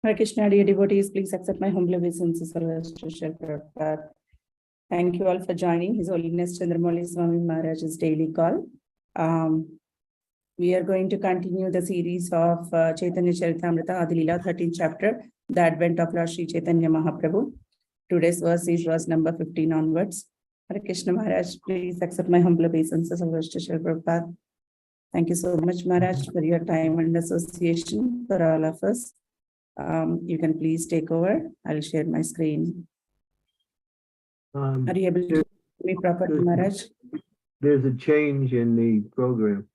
Hare Krishna, dear devotees, please accept my humble obeisances to Shri Prabhupada. Thank you all for joining His Holiness Candramauli Swami Maharaj's daily call. We are going to continue the series of Chaitanya Charitamrita Adi Lila, 13th chapter, the Advent of Lord Sri Chaitanya Mahaprabhu. Today's verse is verse number 15 onwards. Hare Krishna Maharaj, please accept my humble obeisances to Shri Prabhupada. Thank you so much, Maharaj, for your time and association for all of us. You can please take over. I'll share my screen. Are you able to hear me properly, Maharaj? There's a change in the program.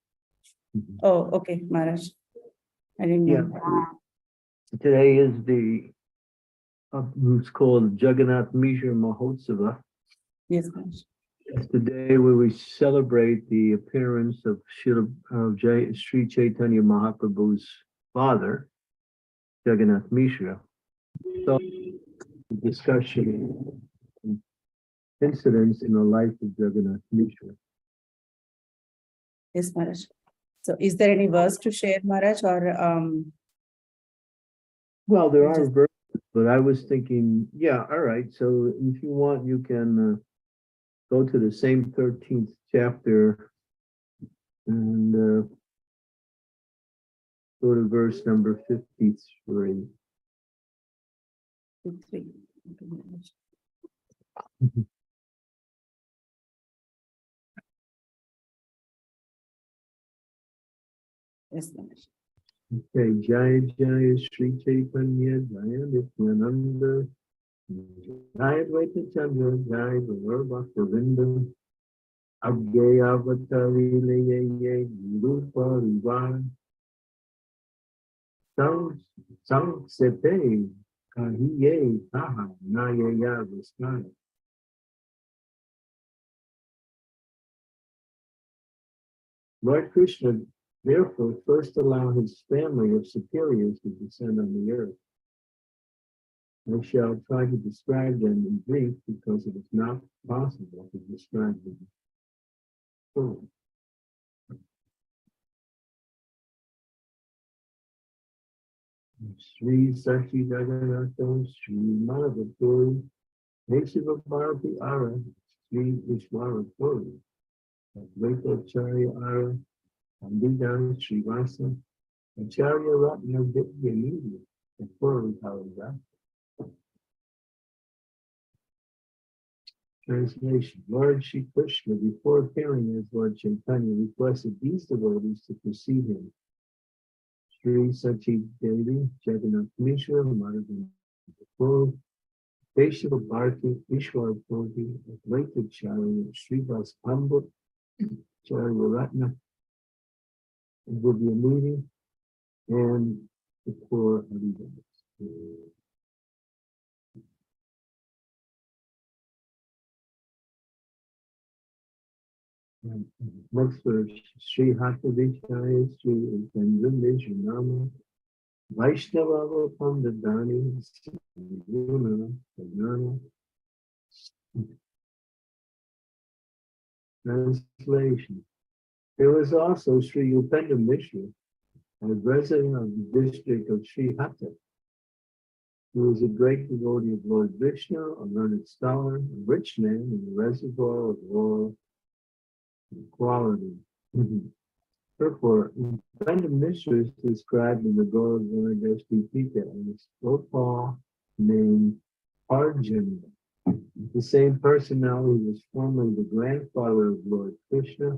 Oh, okay, Maharaj. I didn't know. Today is it's called Jagannath Mishra Mahotsava. Yes, Maharaj. It's the day where we celebrate the appearance of Sri Chaitanya Mahaprabhu's father, Jagannath Mishra. So, discussion incidents in the life of Jagannath Mishra. Yes, Maharaj. So, is there any verse to share, Maharaj, or Well, there are verses, but I was thinking, all right. So, if you want, you can go to the same 13th chapter and go to verse number 53. 53. Yes, Maharaj. Okay, Jaya Jaya Sri Chaitanya Jaya Nityananda Jaya Dvaita Chandra Jaya Gaur Bhaktavinda Abhyaya Avatari Leye Rupa Riva Sang Sepe Kahiye Taha Nayaya Vistana. Lord Krishna therefore first allow his family of superiors to descend on the earth. I shall try to describe them in brief because it is not possible to describe them fully. Sri Sachi Jagannath, Sri Madhavapuri, Neshiva Bharati Ara, Sri Ishwara Puri, Advaita Acharya Ara, Ambidan Srivasa, Acharya Ratna Vidya Nidhi, and Puri Halavata. Translation. Lord Shri Krishna, before appearing as Lord Chaitanya, requested these devotees to precede him. Sri Sachi Devi, Jagannath Mishra, Madhavapuri, Keshava Bharti, Ishwar Purti, Advaita Charya, Srivas Pambut, Charya Ratna. It will be a meeting and the core of events. Next verse, Sri Hatavishaya, Sri Candramauli Swami, Vaishnava Pandadani, Guna, Jnana. Translation. There was also Sri Upendra Mishra, a resident of the district of Sri Hatta, who was a great devotee of Lord Vishnu, a learned scholar, a rich man, and a reservoir of oil quality. Therefore, Upendra Mishra is described in the Gaura Pita as Gopal named Arjuna. The same personality who was formerly the grandfather of Lord Krishna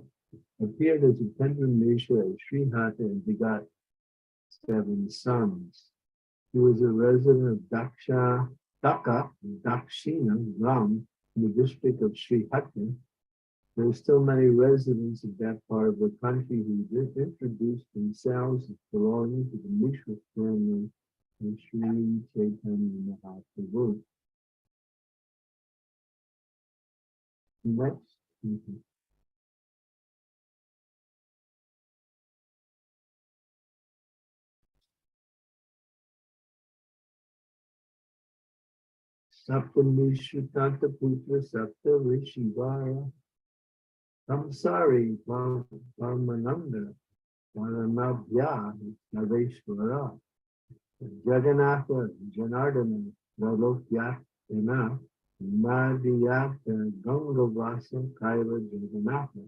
appeared as Upendra Mishra at Sri Hatta and begot 7 sons. He was a resident of Dakshina Ram in the district of Sri Hatta. There are still many residents of that part of the country who introduced themselves as belonging to the Mishra family of Sri Chaitanya Mahaprabhu. Next. Sapta Mishra Tanta Putra Sapta Rishivara Samsari Parmananda Paranabhya Naveshwara Jagannatha Janardana Ralokyatana Madhyata Gangavasa Kaila Jagannatha.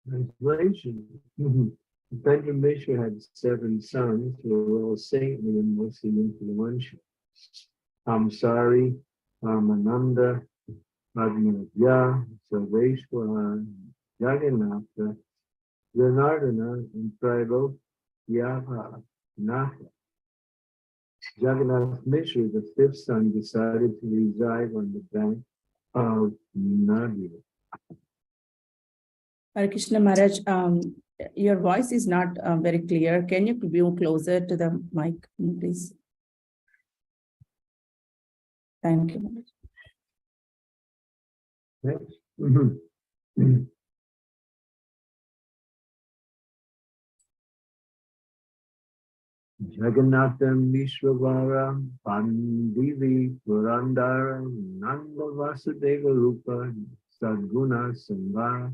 Translation. Upendra Mishra had 7 sons who were all saintly and mostly influential. Samsari, Ramananda, Padmanabhya, Sarveshwara, Jagannatha, Janardana, and Trilokya Natha. Jagannath Mishra, the 5th son, decided to reside on the bank of Nadi. Hare Krishna Maharaj, your voice is not very clear. Can you be closer to the mic, please? Thank you. Next. Jagannatha Mishravara Pandivi Purandara Nanda Vasudeva Rupa Sadguna Sambhara.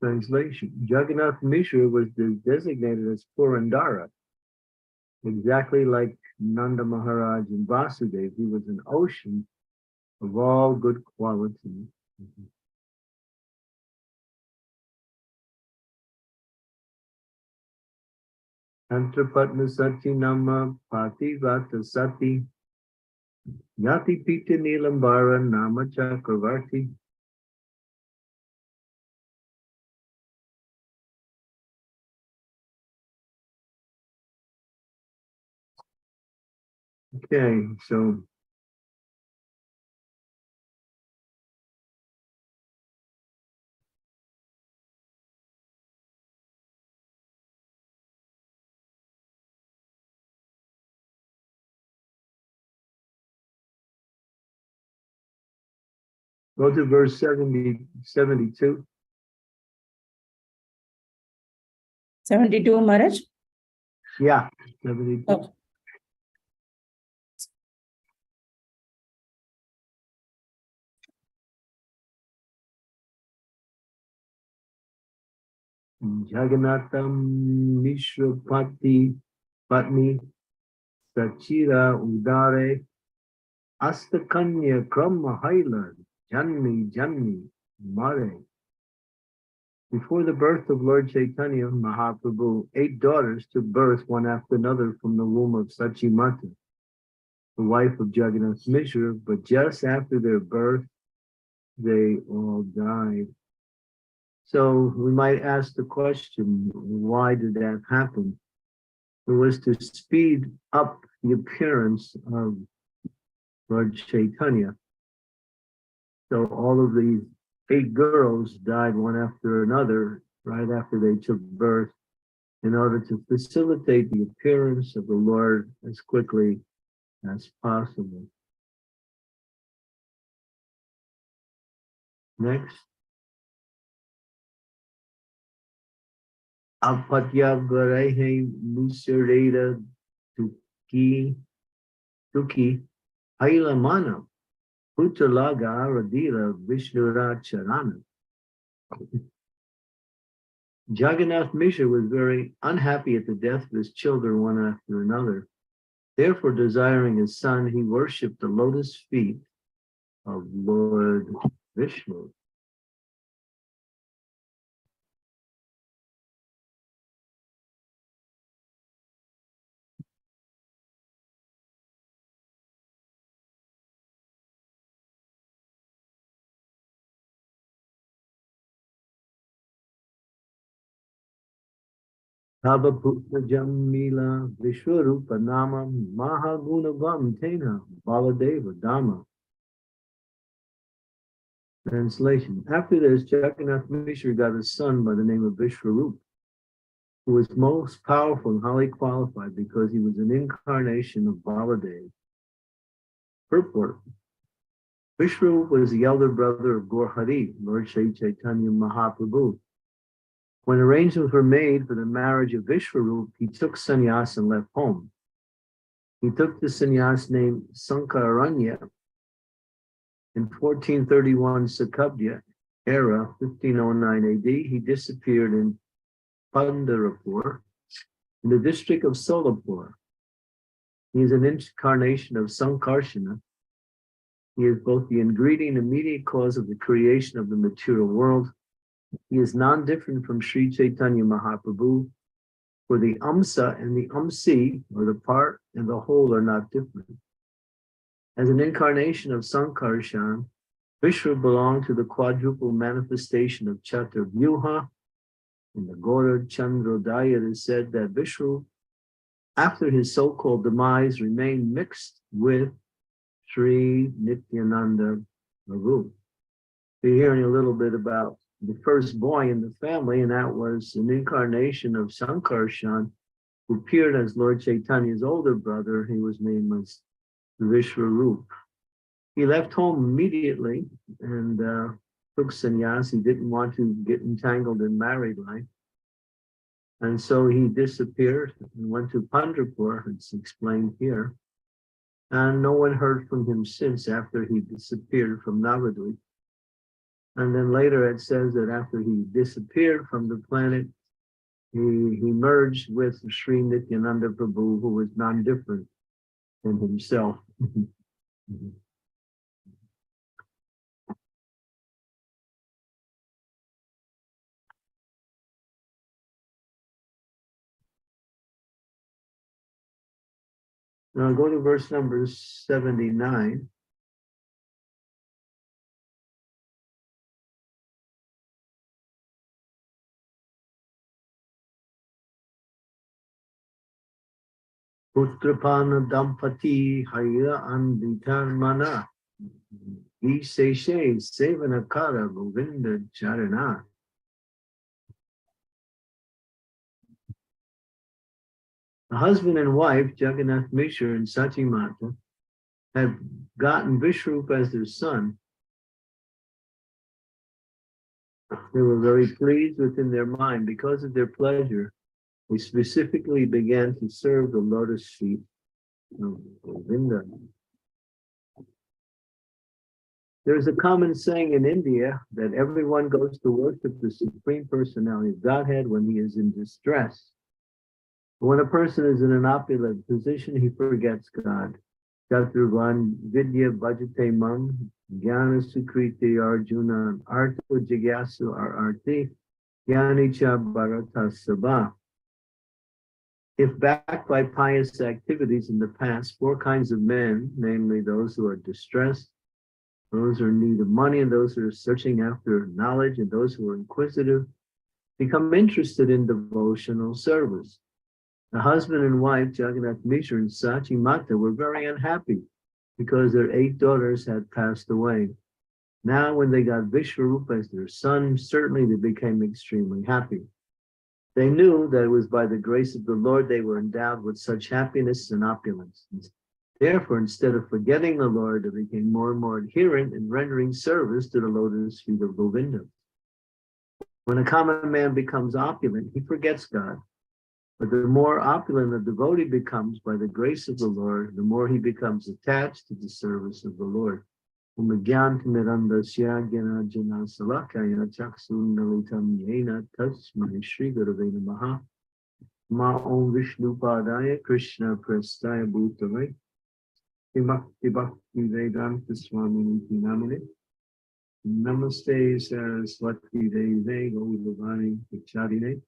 Translation. Jagannath Mishra was designated as Purandara. Exactly like Nanda Maharaj and Vasudeva, he was an ocean of all good qualities. Antrapatna Sati Nama Pati Vata Sati Yati Pita Nilambara Nama Chakravarti. Okay, so go to verse 72. 72, Maharaj? Yeah, 72. Oh. Jagannatham Mishra Patni Sachira Udare Astakanya Krama Haila Janmi Mare. Before the birth of Lord Chaitanya Mahaprabhu, 8 daughters took birth one after another from the womb of Sachimata, the wife of Jagannath Mishra, but just after their birth, they all died. So we might ask the question, why did that happen? It was to speed up the appearance of Lord Chaitanya. So all of these 8 girls died one after another right after they took birth in order to facilitate the appearance of the Lord as quickly as possible. Next. Apatya Garehe Musareda Tuki Hailamana Putalaga Radila Vishnura Charana. Jagannath Mishra was very unhappy at the death of his children one after another. Therefore, desiring his son, he worshipped the lotus feet of Lord Vishnu. Tavaputra Jamila Vishwarupa Nama Mahagunavam Tena Baladeva Dhamma. Translation. After this, Jagannath Mishra got a son by the name of Vishwarupa, who was most powerful and highly qualified because he was an incarnation of Baladeva. Purport. Vishwarupa was the elder brother of Gaurhari, Lord Sri Chaitanya Mahaprabhu. When arrangements were made for the marriage of Vishwarupa, he took sannyas and left home. He took the sannyas named Sankaranya in 1431 Sakabdya era, 1509 AD. He disappeared in Pandharpur, in the district of Solapur. He is an incarnation of Sankarsana. He is both the ingredient and immediate cause of the creation of the material world. He is non-different from Sri Chaitanya Mahaprabhu, for the Amsa and the Amsi, or the part and the whole, are not different. As an incarnation of Sankarshan, Vishnu belonged to the quadruple manifestation of Chaturvyuha. In the Gaura Chandrodaya, it is said that Vishnu, after his so-called demise, remained mixed with Sri Nityananda Prabhu. We're hearing a little bit about the first boy in the family, and that was an incarnation of Sankarshan, who appeared as Lord Chaitanya's older brother. He was named as Vishwarupa. He left home immediately and took sannyas. He didn't want to get entangled in married life. And so he disappeared and went to Pandharpur, it's explained here. And no one heard from him since after he disappeared from Navadvip. And then later it says that after he disappeared from the planet, he merged with Sri Nityananda Prabhu, who was non-different than himself. Now go to verse number 79. Putrapana Dampati Haya Anditarmana Iseshe Sevanakara Govinda Charana. The husband and wife, Jagannath Mishra and Sachimata, had gotten Vishwarupa as their son. They were very pleased within their mind. Because of their pleasure, they specifically began to serve the lotus feet of Govinda. There's a common saying in India that everyone goes to worship the Supreme Personality of Godhead when he is in distress. When a person is in an opulent position, he forgets God. Chaturvan Vidya Bhajate Mam Jnana Sukriti Arjuna Arto Jigyasu Arti Jnanicha Bharata Sabha. If backed by pious activities in the past, 4 kinds of men, namely those who are distressed, those who are in need of money, and those who are searching after knowledge, and those who are inquisitive, become interested in devotional service. The husband and wife, Jagannath Mishra and Sachi Mata, were very unhappy because their 8 daughters had passed away. Now, when they got Vishwarupa as their son, certainly they became extremely happy. They knew that it was by the grace of the Lord they were endowed with such happiness and opulence. Therefore, instead of forgetting the Lord, they became more and more adherent in rendering service to the lotus feet of Govinda. When a common man becomes opulent, he forgets God. But the more opulent a devotee becomes by the grace of the Lord, the more he becomes attached to the service of the Lord. Om Gyantimirandasya Gyanajana Salakaya Chaksun Nalitam Yena Tasmai Shri Gurave Namaha. Ma Om Vishnu Padaya Krishna Prestaya Bhutale Bhakti Bhakti Vedanta Swami Niti Namine Namaste Saraswati Deve Gauravani Vicharine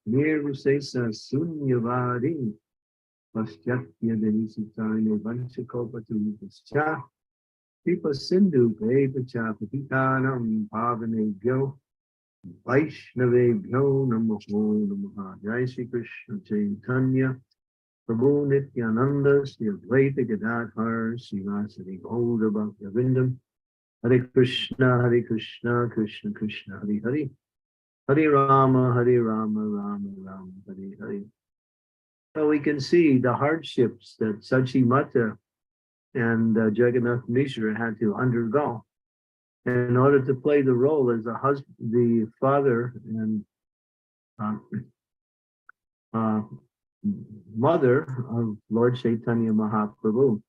Nirvasesa Sunyavadi Paschatya Denisitane Vanchakopatu Pascha Pipa Sindhu Pepacha Patitanam Pavanebhyo Vaishnavebhyo Namo Namaha. Jai Shri Krishna Chaitanya Prabhu Nityananda Sri Advaita Gadadhar Srivasadi Gaura Bhaktivinoda Hare Krishna Krishna Krishna Hare Hare Hare Rama Rama Rama Hare Hare. So we can see the hardships that Sachi Mata and Jagannath Mishra had to undergo in order to play the role as the husband, the father, and mother of Lord Chaitanya Mahaprabhu.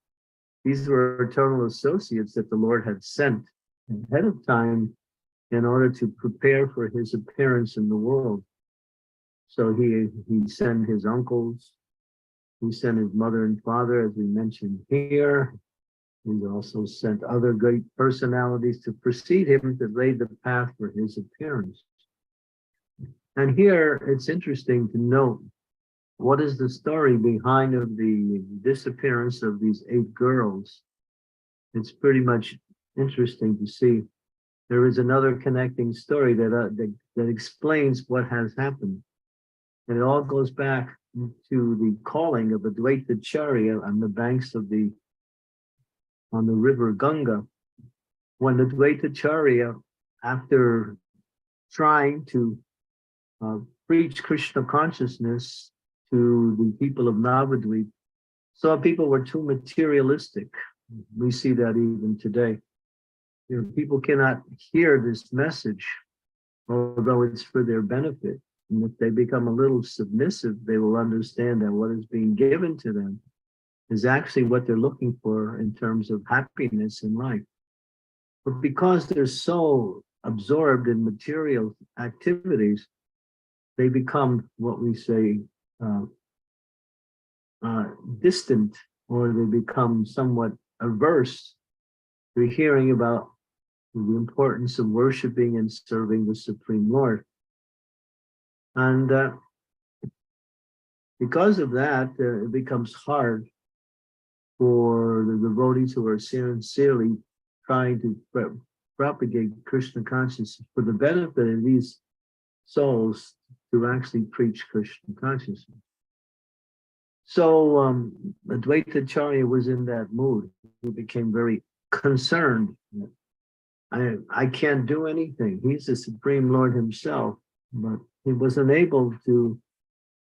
These were eternal associates that the Lord had sent ahead of time in order to prepare for his appearance in the world. So he sent his uncles, he sent his mother and father, as we mentioned here. He also sent other great personalities to precede him to lay the path for his appearance. And here it's interesting to note what is the story behind of the disappearance of these 8 girls. It's pretty much interesting to see. There is another connecting story that explains what has happened. And it all goes back to the calling of Advaita Charya on the banks of on the river Ganga. When Advaita Charya, after trying to preach Krishna consciousness to the people of Navadvip, saw people were too materialistic. We see that even today. You know, people cannot hear this message, although it's for their benefit. And if they become a little submissive, they will understand that what is being given to them is actually what they're looking for in terms of happiness in life. But because they're so absorbed in material activities, they become what we say distant, or they become somewhat averse to hearing about the importance of worshiping and serving the Supreme Lord. And because of that, it becomes hard for the devotees who are sincerely trying to propagate Krishna consciousness for the benefit of these souls to actually preach Krishna consciousness. So Advaita Acharya was in that mood. He became very concerned. I can't do anything. He's the Supreme Lord himself, but he was unable to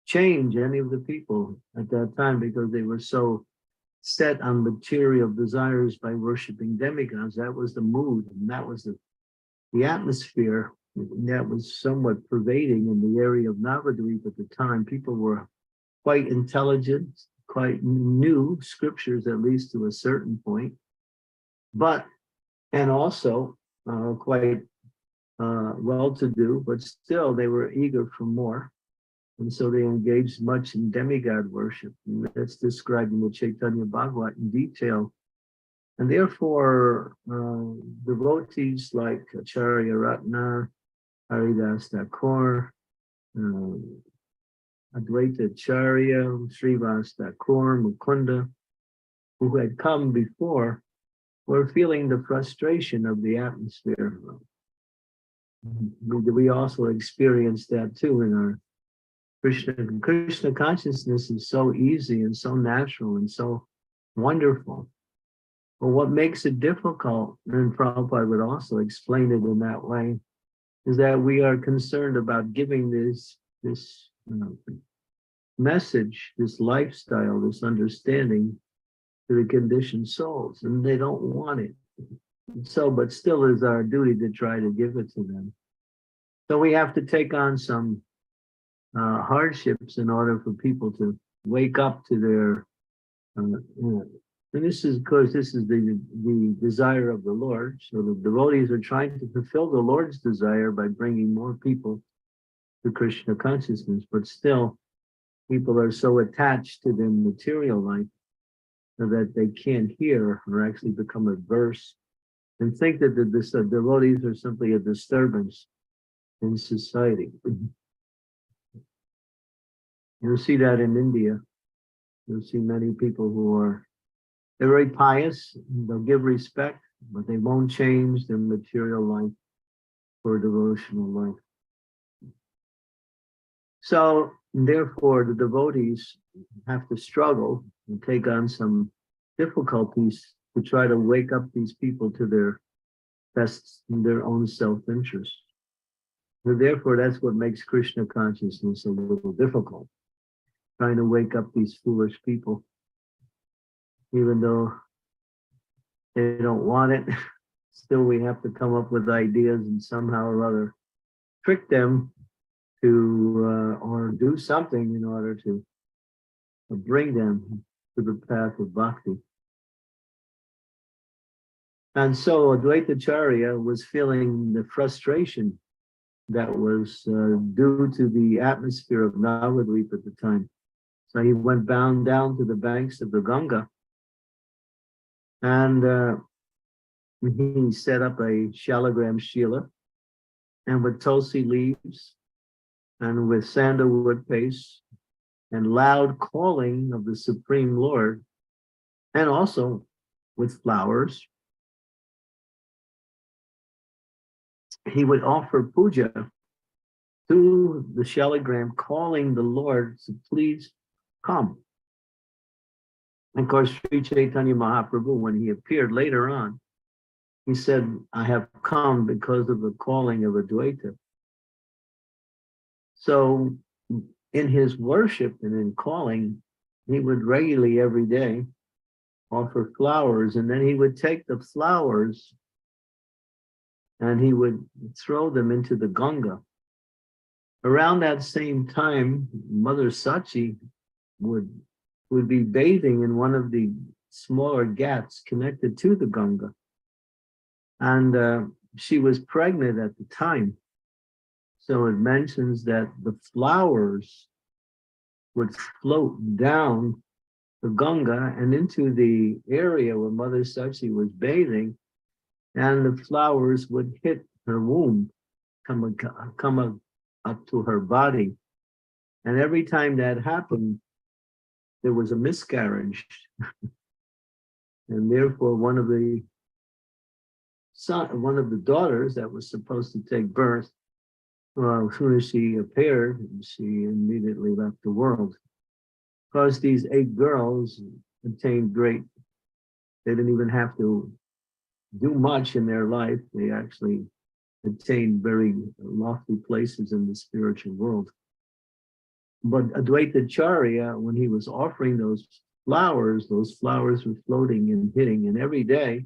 change any of the people at that time because they were so set on material desires by worshiping demigods. That was the mood, and that was the atmosphere that was somewhat pervading in the area of Navadvip at the time. People were quite intelligent, quite knew scriptures, at least to a certain point, and also quite well-to-do, but still they were eager for more. And so they engaged much in demigod worship. And that's described in the Chaitanya Bhagavat in detail. And therefore, devotees like Acharya Ratna, Haridas Thakur, Advaita Acharya, Srivas Thakur, Mukunda, who had come before, or feeling the frustration of the atmosphere. We also experience that too in our Krishna consciousness is so easy and so natural and so wonderful. But what makes it difficult, and Prabhupada would also explain it in that way, is that we are concerned about giving this message, this lifestyle, this understanding to the conditioned souls, and they don't want it. So, but still is our duty to try to give it to them. So we have to take on some hardships in order for people to wake up to their, and this is because this is the desire of the Lord. So the devotees are trying to fulfill the Lord's desire by bringing more people to Krishna consciousness, but still people are so attached to their material life that they can't hear or actually become averse and think that the devotees are simply a disturbance in society. You'll see that in India. You'll see many people they're very pious, they'll give respect, but they won't change their material life for devotional life. So therefore the devotees have to struggle and take on some difficulties to try to wake up these people to their best in their own self-interest. So therefore that's what makes Krishna consciousness a little difficult. Trying to wake up these foolish people, even though they don't want it, still we have to come up with ideas and somehow or other trick them to, or do something in order to bring them to the path of bhakti. And so Advaita Acharya was feeling the frustration that was due to the atmosphere of Navadvip at the time. So he went bound down to the banks of the Ganga, and he set up a shalagram shila, and with tulsi leaves and with sandalwood paste and loud calling of the Supreme Lord, and also with flowers, he would offer puja to the shalagram, calling the Lord to please come. And of course, Sri Chaitanya Mahaprabhu, when he appeared later on, he said, I have come because of the calling of Advaita. So in his worship and in calling, he would regularly every day offer flowers, and then he would take the flowers and he would throw them into the Ganga. Around that same time, Mother Sachi would be bathing in one of the smaller ghats connected to the Ganga. And she was pregnant at the time. So it mentions that the flowers would float down the Ganga and into the area where Mother Sachi was bathing, and the flowers would hit her womb, come up to her body. And every time that happened, there was a miscarriage. And therefore one of the daughters that was supposed to take birth, well, as soon as she appeared, she immediately left the world. Because these 8 girls attained they didn't even have to do much in their life. They actually attained very lofty places in the spiritual world. But Advaita Acharya, when he was offering those flowers were floating and hitting, and every day,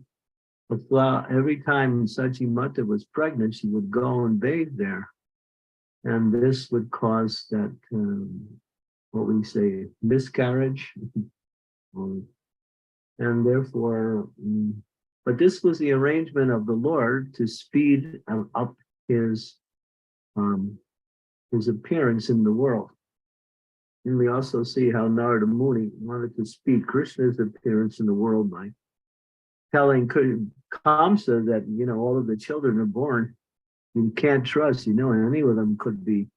every time Sachi Mata was pregnant, she would go and bathe there. And this would cause that, what we say, miscarriage. And therefore, but this was the arrangement of the Lord to speed up his appearance in the world. And we also see how Narada Muni wanted to speed Krishna's appearance in the world by telling Kamsa that, all of the children are born, you can't trust, any of them could be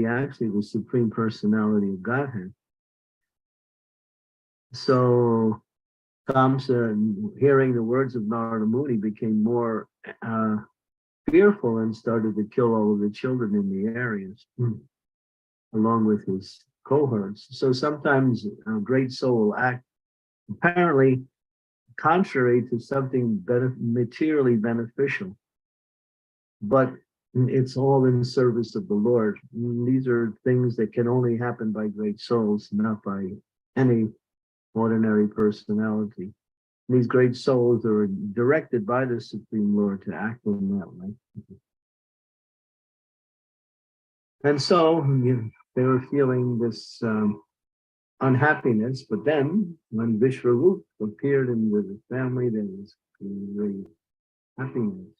actually the Supreme Personality of Godhead. So Kamsa, hearing the words of Narada Muni, became more fearful and started to kill all of the children in the areas, along with his cohorts. So sometimes a great soul will act apparently contrary to something materially beneficial, but it's all in service of the Lord. These are things that can only happen by great souls, not by any ordinary personality. These great souls are directed by the Supreme Lord to act in that way. And so they were feeling this unhappiness, but then when Vishwarup appeared in the family, there was great happiness.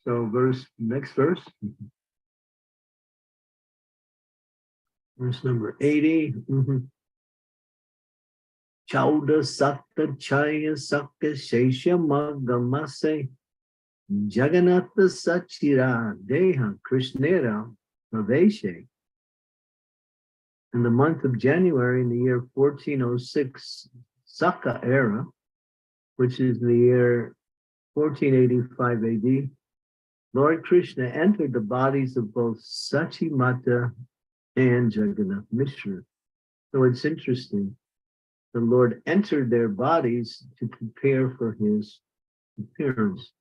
So next verse. Verse number 80. Chauda Sakta Chaya Sakta Shesha Magamase Jagannatha Sachira Deha Krishnera Praveshe. In the month of January in the year 1406 Saka era, which is the year 1485 AD, Lord Krishna entered the bodies of both Sachi Mata and Jagannath Mishra. So it's interesting. The Lord entered their bodies to prepare for his appearance.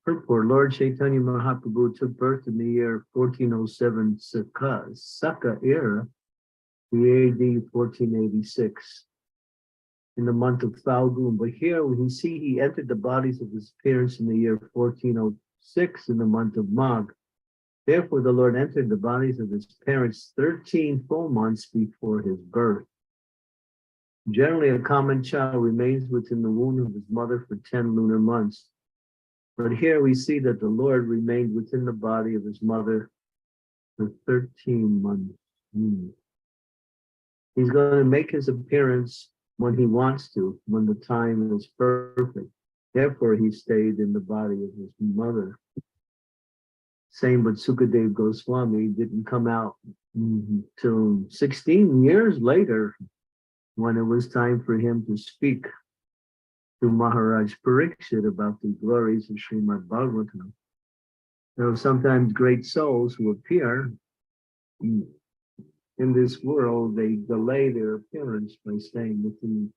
Purport, Lord Chaitanya Mahaprabhu took birth in the year 1407 Saka era, the AD 1486, in the month of Falgun. But here we see he entered the bodies of his parents in the year 1406 in the month of Magh. Therefore, the Lord entered the bodies of his parents 13 full months before his birth. Generally, a common child remains within the womb of his mother for 10 lunar months. But here we see that the Lord remained within the body of his mother for 13 months. He's going to make his appearance when he wants to, when the time is perfect. Therefore, he stayed in the body of his mother. Same with Sukadev Goswami, didn't come out till 16 years later, when it was time for him to speak to Maharaj Parikshit about the glories of Srimad Bhagavatam. There are sometimes great souls who appear in this world, they delay their appearance by staying within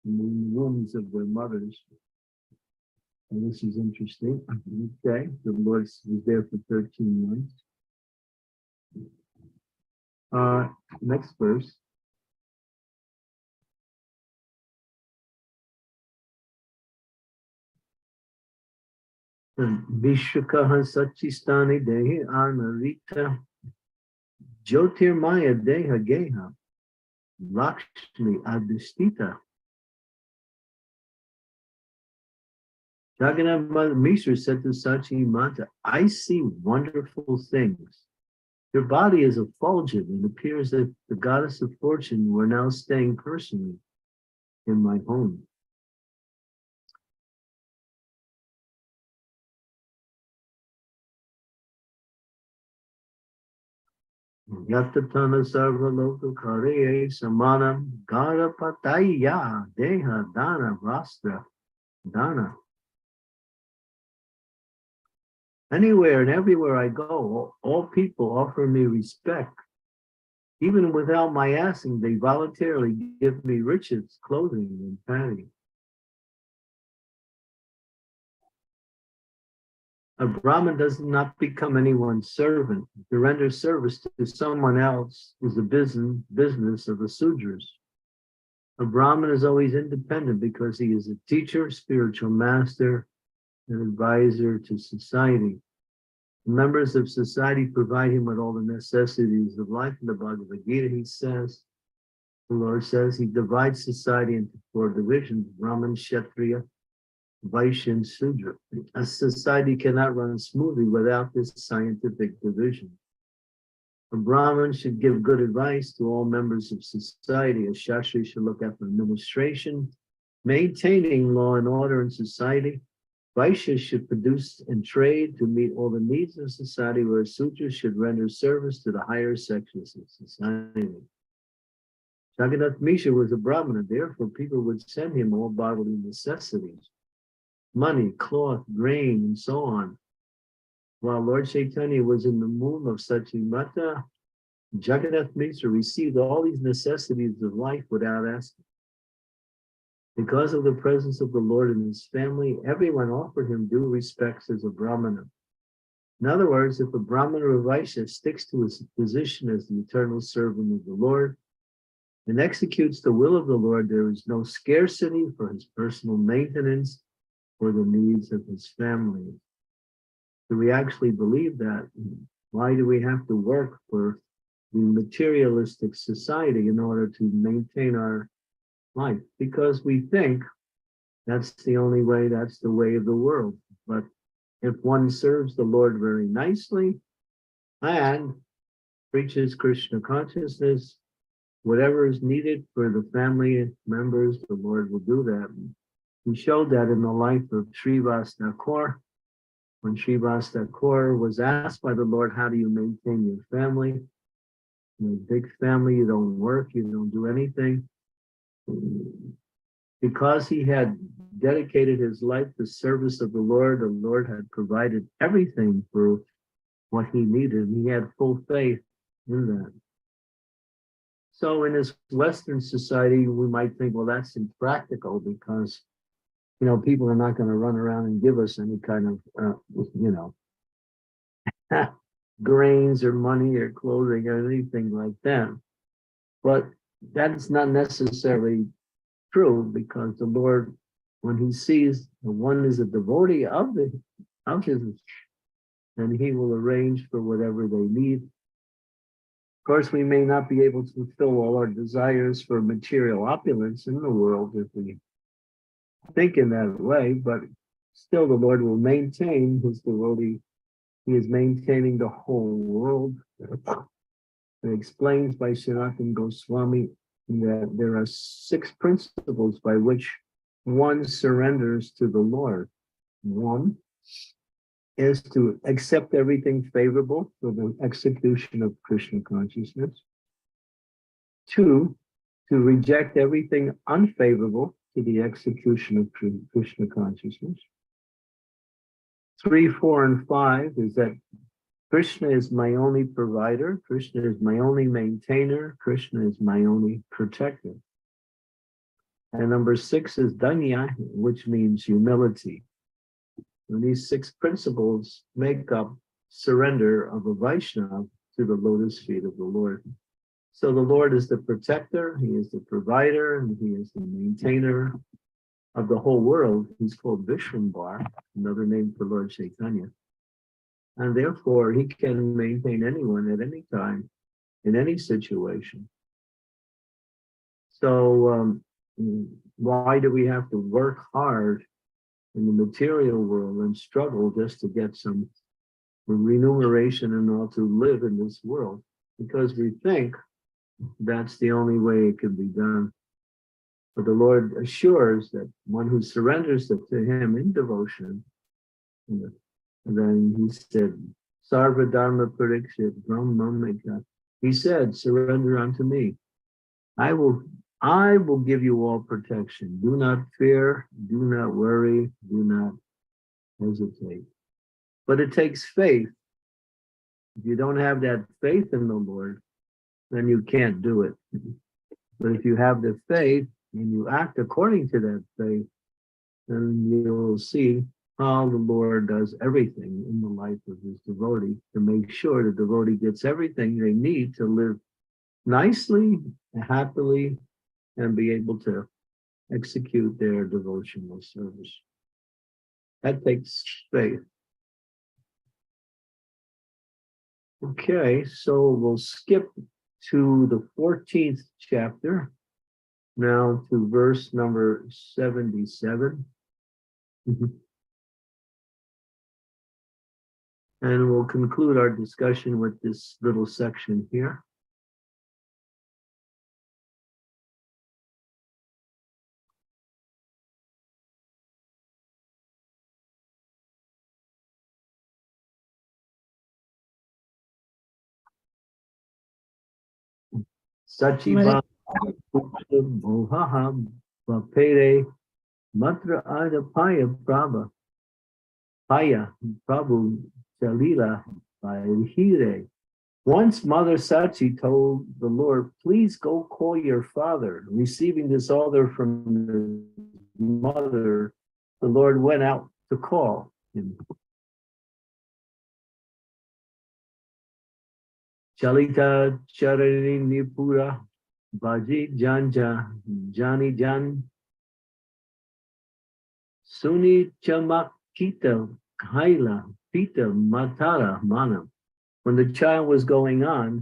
the wombs of their mothers. And this is interesting. Okay, the Lord was there for 13 months. Next verse. Vishwakaha Sachistani Dehi Arnarita Jyotirmaya Deha Geha Lakshmi Adhistita. Jagannath Mishra said to Sachi Mata, I see wonderful things. Your body is effulgent and appears that the goddess of fortune were now staying personally in my home. Yatatana Sarvaloka Kareye Samanam Garapataya Deha Dana Rastra Dana. Anywhere and everywhere I go, all people offer me respect. Even without my asking, they voluntarily give me riches, clothing, and patty. A Brahmin does not become anyone's servant. To render service to someone else is the business of the Sudras. A Brahmin is always independent because he is a teacher, spiritual master, and advisor to society. The members of society provide him with all the necessities of life. In the Bhagavad Gita, the Lord says, he divides society into 4 divisions: Brahman, Kshatriya, Vaishya, and Sudra. A society cannot run smoothly without this scientific division. A Brahmin should give good advice to all members of society. A Kshatriya should look after administration, maintaining law and order in society. Vaishyas should produce and trade to meet all the needs of society, whereas Sudras should render service to the higher sections of society. Jagannath Mishra was a Brahmana, therefore people would send him all bodily necessities, money, cloth, grain, and so on. While Lord Chaitanya was in the womb of Sachimata, Jagannath Mishra received all these necessities of life without asking. Because of the presence of the Lord in his family, everyone offered him due respects as a Brahmana. In other words, if a Brahmana or Vaishya sticks to his position as the eternal servant of the Lord and executes the will of the Lord, there is no scarcity for his personal maintenance or the needs of his family. Do we actually believe that? Why do we have to work for the materialistic society in order to maintain our life? Because we think that's the only way, that's the way of the world. But if one serves the Lord very nicely and preaches Krishna consciousness, whatever is needed for the family members, the Lord will do that. We showed that in the life of Srivas Thakur. When Srivas Thakur was asked by the Lord, how do you maintain your family? Big family, you don't work, you don't do anything. Because he had dedicated his life to service of the Lord had provided everything for what he needed. He had full faith in that. So in this Western society, we might think, well, that's impractical because, people are not going to run around and give us any kind of, grains or money or clothing or anything like that. But that's not necessarily true, because the Lord, when he sees the one is a devotee of his, then he will arrange for whatever they need. Of course, we may not be able to fulfill all our desires for material opulence in the world if we think in that way, but still the Lord will maintain his devotee. He is maintaining the whole world. It explains by Sanatana Goswami that there are 6 principles by which one surrenders to the Lord. One is to accept everything favorable for the execution of Krishna consciousness. 2, to reject everything unfavorable to the execution of Krishna consciousness. 3, 4, and 5 is that Krishna is my only provider, Krishna is my only maintainer, Krishna is my only protector. And number 6 is Danya, which means humility. And these 6 principles make up surrender of a Vaishnava to the lotus feet of the Lord. So the Lord is the protector, he is the provider, and he is the maintainer of the whole world. He's called Vishwambar, another name for Lord Chaitanya. And therefore, he can maintain anyone at any time, in any situation. So why do we have to work hard in the material world and struggle just to get some remuneration and all to live in this world? Because we think that's the only way it can be done. But the Lord assures that one who surrenders to him in devotion, and then he said, Sarva Dharma Parikshit Brahmamika. He said, surrender unto me. I will give you all protection. Do not fear, do not worry, do not hesitate. But it takes faith. If you don't have that faith in the Lord, then you can't do it. But if you have the faith and you act according to that faith, then you'll see how the Lord does everything in the life of his devotee to make sure the devotee gets everything they need to live nicely, happily, and be able to execute their devotional service. That takes faith. Okay, so we'll skip to the 14th chapter, now to verse number 77. And we'll conclude our discussion with this little section here. Sachiva Mohaha Vapere Matra Adapaya Prabha Paya Prabhu Jalila Hire. Once Mother Sachi told the Lord, please go call your father. Receiving this order from his mother, the Lord went out to call him. Chalita Charani Nipura Baji Janja Jani Jan Suni Chamakita Kaila Pita Matara Mana. When the child was going out,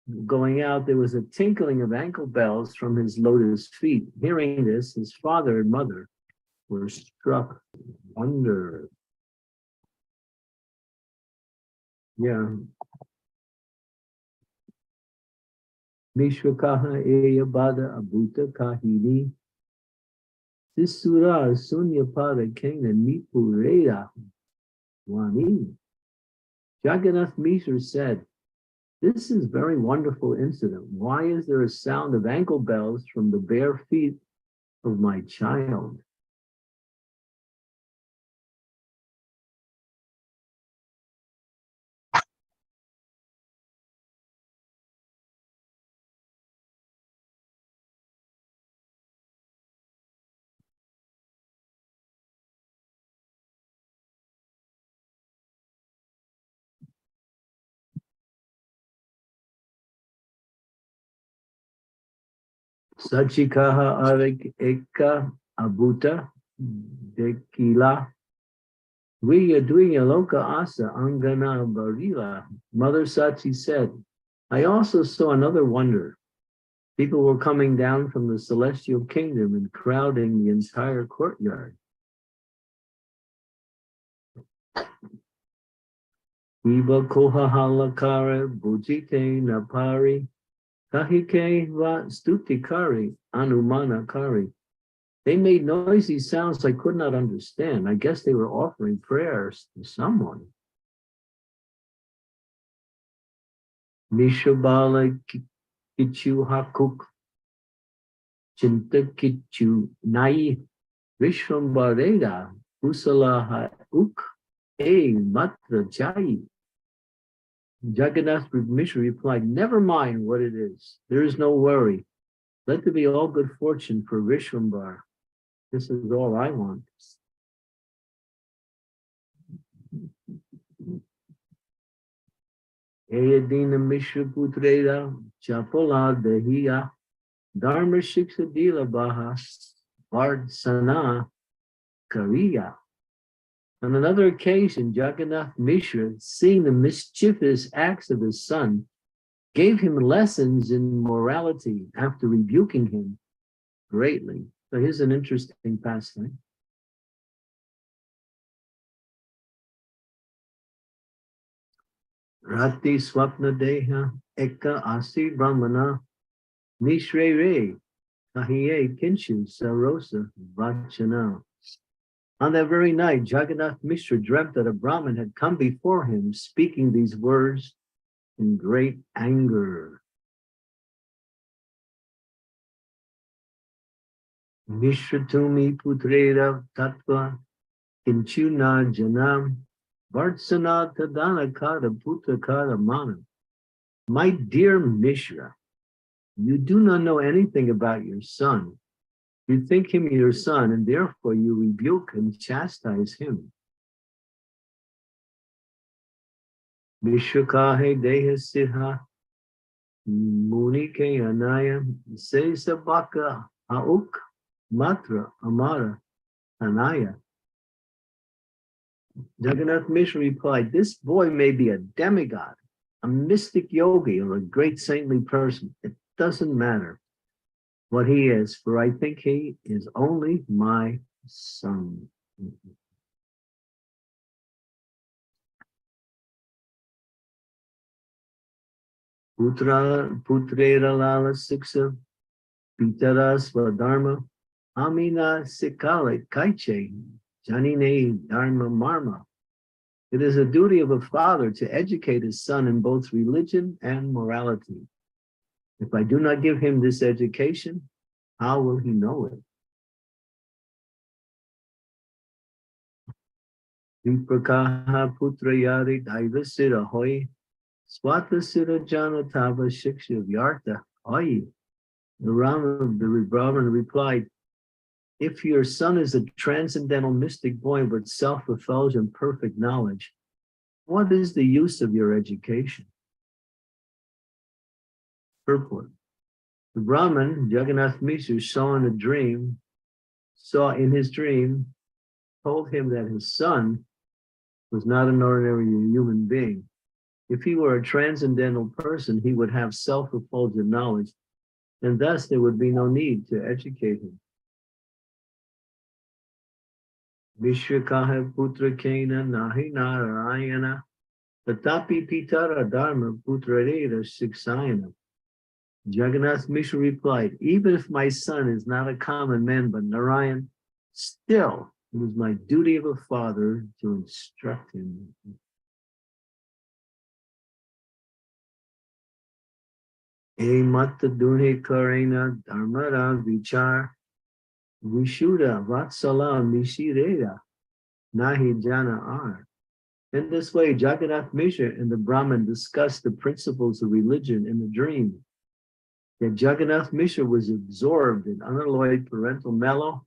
there was a tinkling of ankle bells from his lotus feet. Hearing this, his father and mother were struck wonder. Yeah. Mishwakaha Eya Bada Abuta Kahini Sisura Sunyapada Kena Nipureda Wani. Jagannath Mishra said, this is a very wonderful incident. Why is there a sound of ankle bells from the bare feet of my child? Sachikaha Arik Eka Abuta Dekila Viya Loka Asa Angana Barila. Mother Sachi said, I also saw another wonder. People were coming down from the celestial kingdom and crowding the entire courtyard. Iba Koha Halakara Bujite Napari Kahike Va Stutikari Anumana Kari. They made noisy sounds I could not understand. I guess they were offering prayers to someone. Mishabala Kichu Hakuk Chinta Kichu Nai Vishwambareda Usala Uk E Matra Jai. Jagannath Mishra replied, never mind what it is. There is no worry. Let there be all good fortune for Vishwambar. This is all I want. Eyadina Mishra Putreda Chapola Dehiya Dharma Shiksadila Baha Vardsana Kariya. On another occasion, Jagannath Mishra, seeing the mischievous acts of his son, gave him lessons in morality after rebuking him greatly. So here's an interesting pastime. Rati Swapna Deha Eka Asi Brahmana Mishre Re Kahiye Kinshu Sarosa Vachana. On that very night, Jagannath Mishra dreamt that a Brahmin had come before him speaking these words in great anger. Mishra Tumi Putrera Tattva Kinchuna Janam Vartsana Tadana Kada Putra Kada Manam. My dear Mishra, you do not know anything about your son. You think him your son, and therefore you rebuke and chastise him. Vishwakahe Deha Siha Munike Anaya Sesabaka Hauk Matra Amara Anaya. Jagannath Mishra replied, this boy may be a demigod, a mystic yogi, or a great saintly person. It doesn't matter what he is, for I think he is only my son. Putrera Lala Siksa Pitara Swadharma Amina Sikale Kaiche Janine Dharma Marma. It is a duty of a father to educate his son in both religion and morality. If I do not give him this education, how will he know it? Viprakaha putra yari daivasira hoy swatasira janatava shiksha vyartha hoy. The Brahman replied, if your son is a transcendental mystic boy with self-effulgent and perfect knowledge, what is the use of your education? Purport. The Brahman, Jagannath Mishra, saw in his dream, told him that his son was not an ordinary human being. If he were a transcendental person, he would have self-effulgent knowledge, and thus there would be no need to educate him. Vishwakaha putra kena nahi narayana tatapi pitara dharma putrarera siksayana. Jagannath Mishra replied, even if my son is not a common man but Narayan, still it is my duty of a father to instruct him. E matta dunhe karena dharmara vichar vishuddha vatsala mishireda nahi jana ar. In this way, Jagannath Mishra and the Brahman discussed the principles of religion in the dream. Yet Jagannath Mishra was absorbed in unalloyed parental mellow,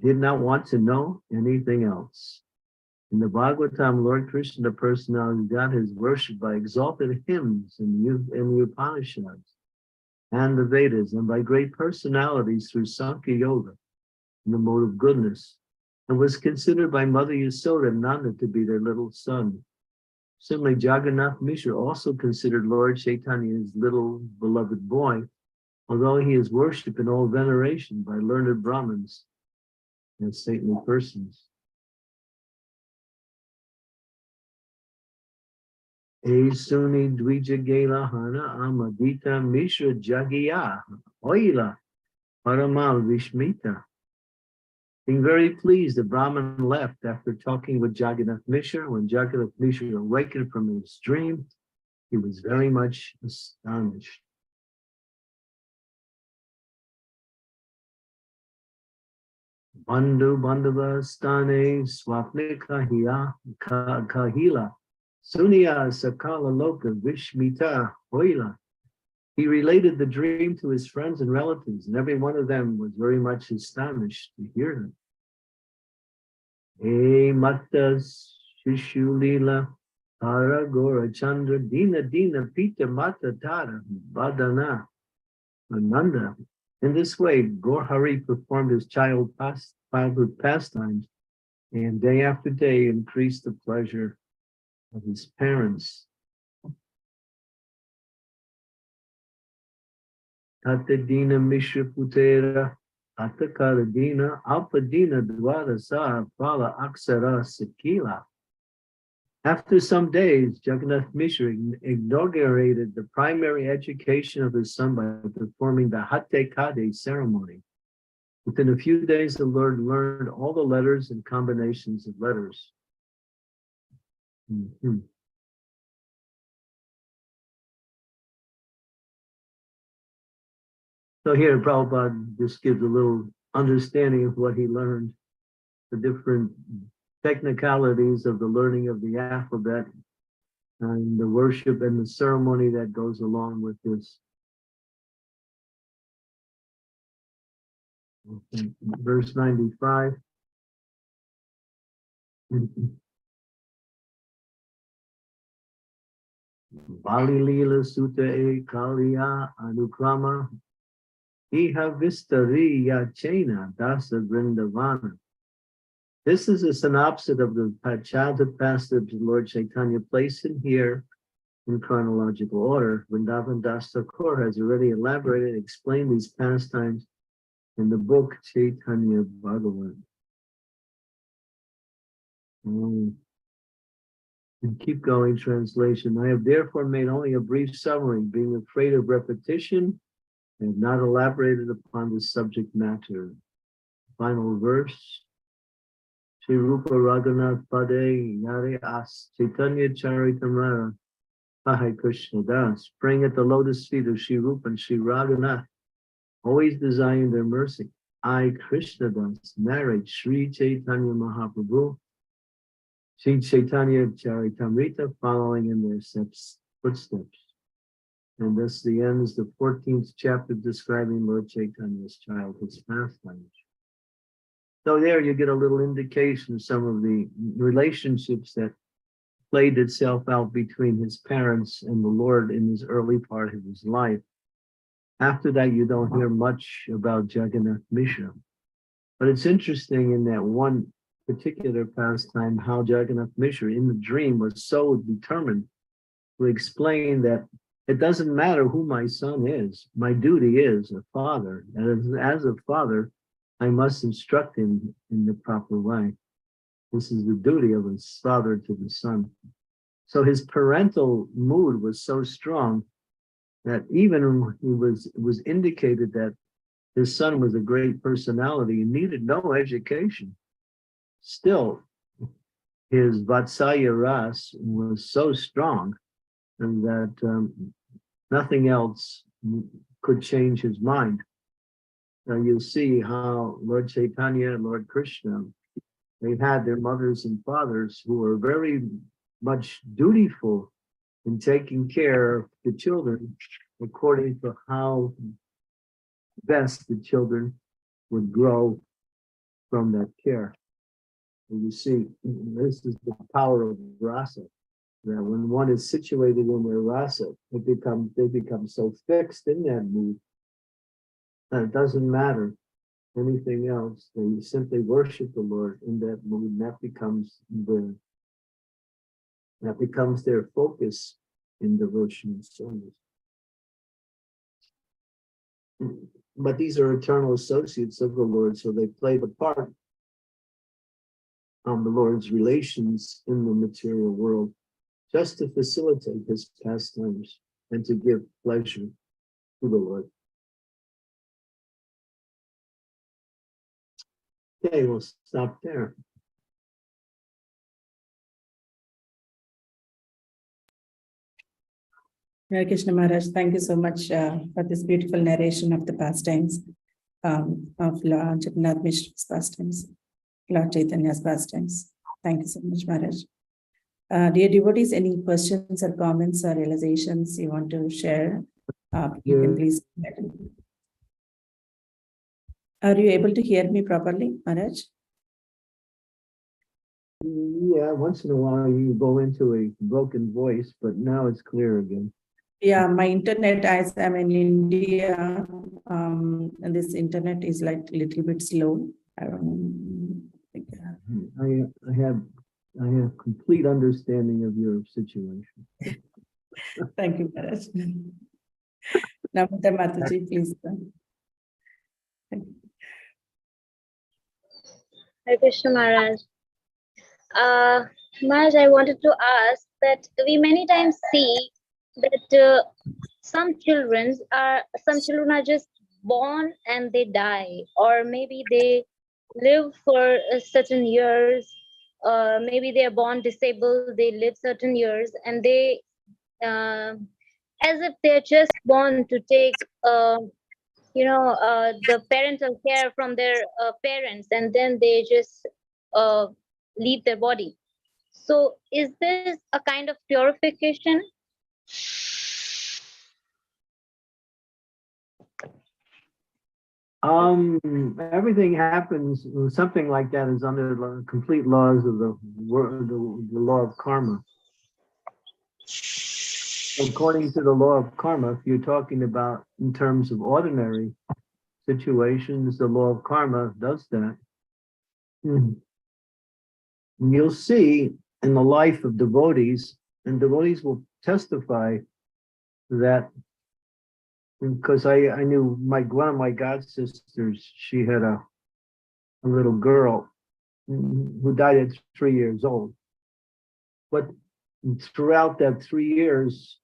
did not want to know anything else. In the Bhagavatam, Lord Krishna, the personality of God, is worshipped by exalted hymns in the Upanishads and the Vedas, and by great personalities through Sankhya Yoga, in the mode of goodness, and was considered by Mother Yasoda and Nanda to be their little son. Similarly, Jagannath Mishra also considered Lord Chaitanya his little beloved boy, although he is worshipped in all veneration by learned Brahmins and saintly persons. Esuni Dvija Gela Hana Amadita Mishra Jagiya Oila Paramal Vishmita. Being very pleased, the Brahman left after talking with Jagannath Mishra. When Jagannath Mishra awakened from his dream, he was very much astonished. Bandhu Bandhava Stane Swapne Kahila Sunya Sakala Loka Vishmita Hoila. He related the dream to his friends and relatives, and every one of them was very much astonished to hear him. E Matas Shishu Lila Tara Gora Chandra Dina Dina Pita Mata Tara Badana Ananda. In this way, Gorhari performed his childhood pastimes, and day after day increased the pleasure of his parents. Atadina Mishra Putera, Atakaradina, Alpadina Dwarasa, Pala Aksara Sakila. After some days, Jagannath Mishra inaugurated the primary education of his son by performing the Hatte Kade ceremony. Within a few days, the Lord learned all the letters and combinations of letters. So here, Prabhupada just gives a little understanding of what he learned, the different technicalities of the learning of the alphabet and the worship and the ceremony that goes along with this. Verse 95. Bali Lila Sutta E Kaliya Anukrama Iha Vistariya Chena Dasa Vrindavana. This is a synopsis of the childhood pastimes of Lord Chaitanya placed in here in chronological order. Vrindavan Das Thakur has already elaborated and explained these pastimes in the book Chaitanya Bhagavan. And keep going translation. I have therefore made only a brief summary, being afraid of repetition and have not elaborated upon this subject matter. Final verse. Shri Rupa Raghunath Pade Yare As Chaitanya Charitamrita Hare Krishna Das, praying at the lotus feet of Sri Rupa and Sri Raghunath, always desiring their mercy. I, Krishna Das, narrate Sri Chaitanya Mahaprabhu, Sri Chaitanya Charitamrita, following in their footsteps. And thus the ends the 14th chapter describing Lord Chaitanya's childhood pastimes. So there you get a little indication of some of the relationships that played itself out between his parents and the Lord in his early part of his life. After that, you don't hear much about Jagannath Mishra. But it's interesting in that one particular pastime, how Jagannath Mishra in the dream was so determined to explain that it doesn't matter who my son is. My duty is a father. And as a father, I must instruct him in the proper way. This is the duty of a father to the son. So his parental mood was so strong that even it was indicated that his son was a great personality and needed no education. Still, his Vatsalya Ras was so strong that nothing else could change his mind. Now you see how Lord Chaitanya and Lord Krishna, they had their mothers and fathers who were very much dutiful in taking care of the children according to how best the children would grow from that care. And you see, this is the power of rasa. That when one is situated in their rasa, they become so fixed in that mood that it doesn't matter anything else. They simply worship the Lord in that mood, and that becomes their focus in devotion and service. But these are eternal associates of the Lord, so they play the part on the Lord's relations in the material world, just to facilitate his pastimes and to give pleasure to the Lord. Okay, we'll stop there. Hare Krishna Maharaj, thank you so much for this beautiful narration of the pastimes of Lord Jagannath Mishra's pastimes, Lord Chaitanya's pastimes. Thank you so much, Maharaj. Dear devotees, any questions or comments or realizations you want to share? You can please. Are you able to hear me properly, Maharaj? Yeah, once in a while you go into a broken voice, but now it's clear again. Yeah, my internet, as I'm in India, and this internet is like a little bit slow. I don't know. I have complete understanding of your situation. Thank you, Maharaj. Namaste, Mataji, please. Thank you. Hare Krishna Maharaj. Maharaj, I wanted to ask that we many times see that some children are just born and they die, or maybe they live for certain years. Maybe they are born disabled, they live certain years, and they, as if they're just born to take, the parental care from their parents, and then they just leave their body. So is this a kind of purification? Everything happens, something like that is under the complete laws of the law of karma. According to the law of karma, if you're talking about in terms of ordinary situations, the law of karma does that. You'll see in the life of devotees, and devotees will testify that, because I knew one of my god sisters, she had a little girl who died at 3 years old. But throughout that 3 years,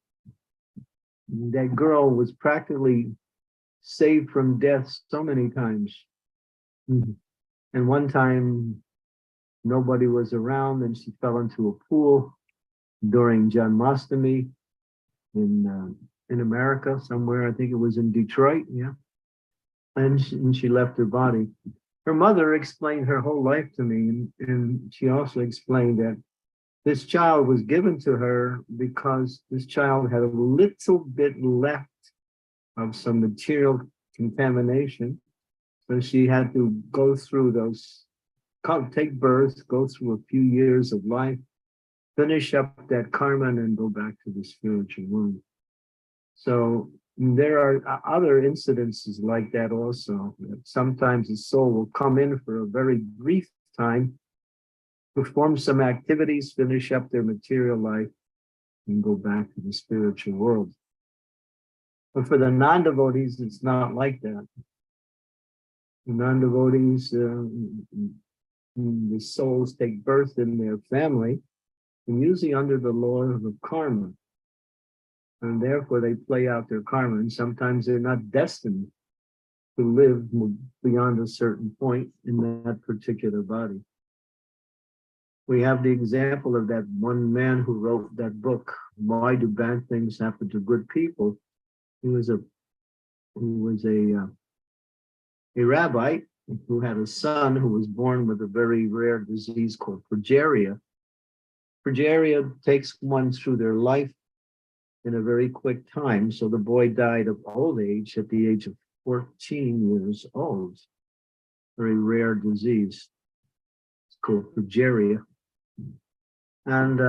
that girl was practically saved from death so many times. And one time, nobody was around and she fell into a pool during Janmashtami. in America somewhere. I think it was in Detroit, yeah. And she left her body. Her mother explained her whole life to me, and she also explained that this child was given to her because this child had a little bit left of some material contamination. So she had to go through those, take birth, go through a few years of life, finish up that karma, and then go back to the spiritual world. So there are other incidences like that also. Sometimes the soul will come in for a very brief time, perform some activities, finish up their material life, and go back to the spiritual world. But for the non-devotees, it's not like that. The non-devotees, the souls take birth in their family, and usually under the law of karma. And therefore they play out their karma, and sometimes they're not destined to live beyond a certain point in that particular body. We have the example of that one man who wrote that book, Why Do Bad Things Happen to Good People? He was a rabbi who had a son who was born with a very rare disease called progeria. Progeria takes one through their life in a very quick time. So the boy died of old age at the age of 14 years old. Very rare disease. It's called progeria. And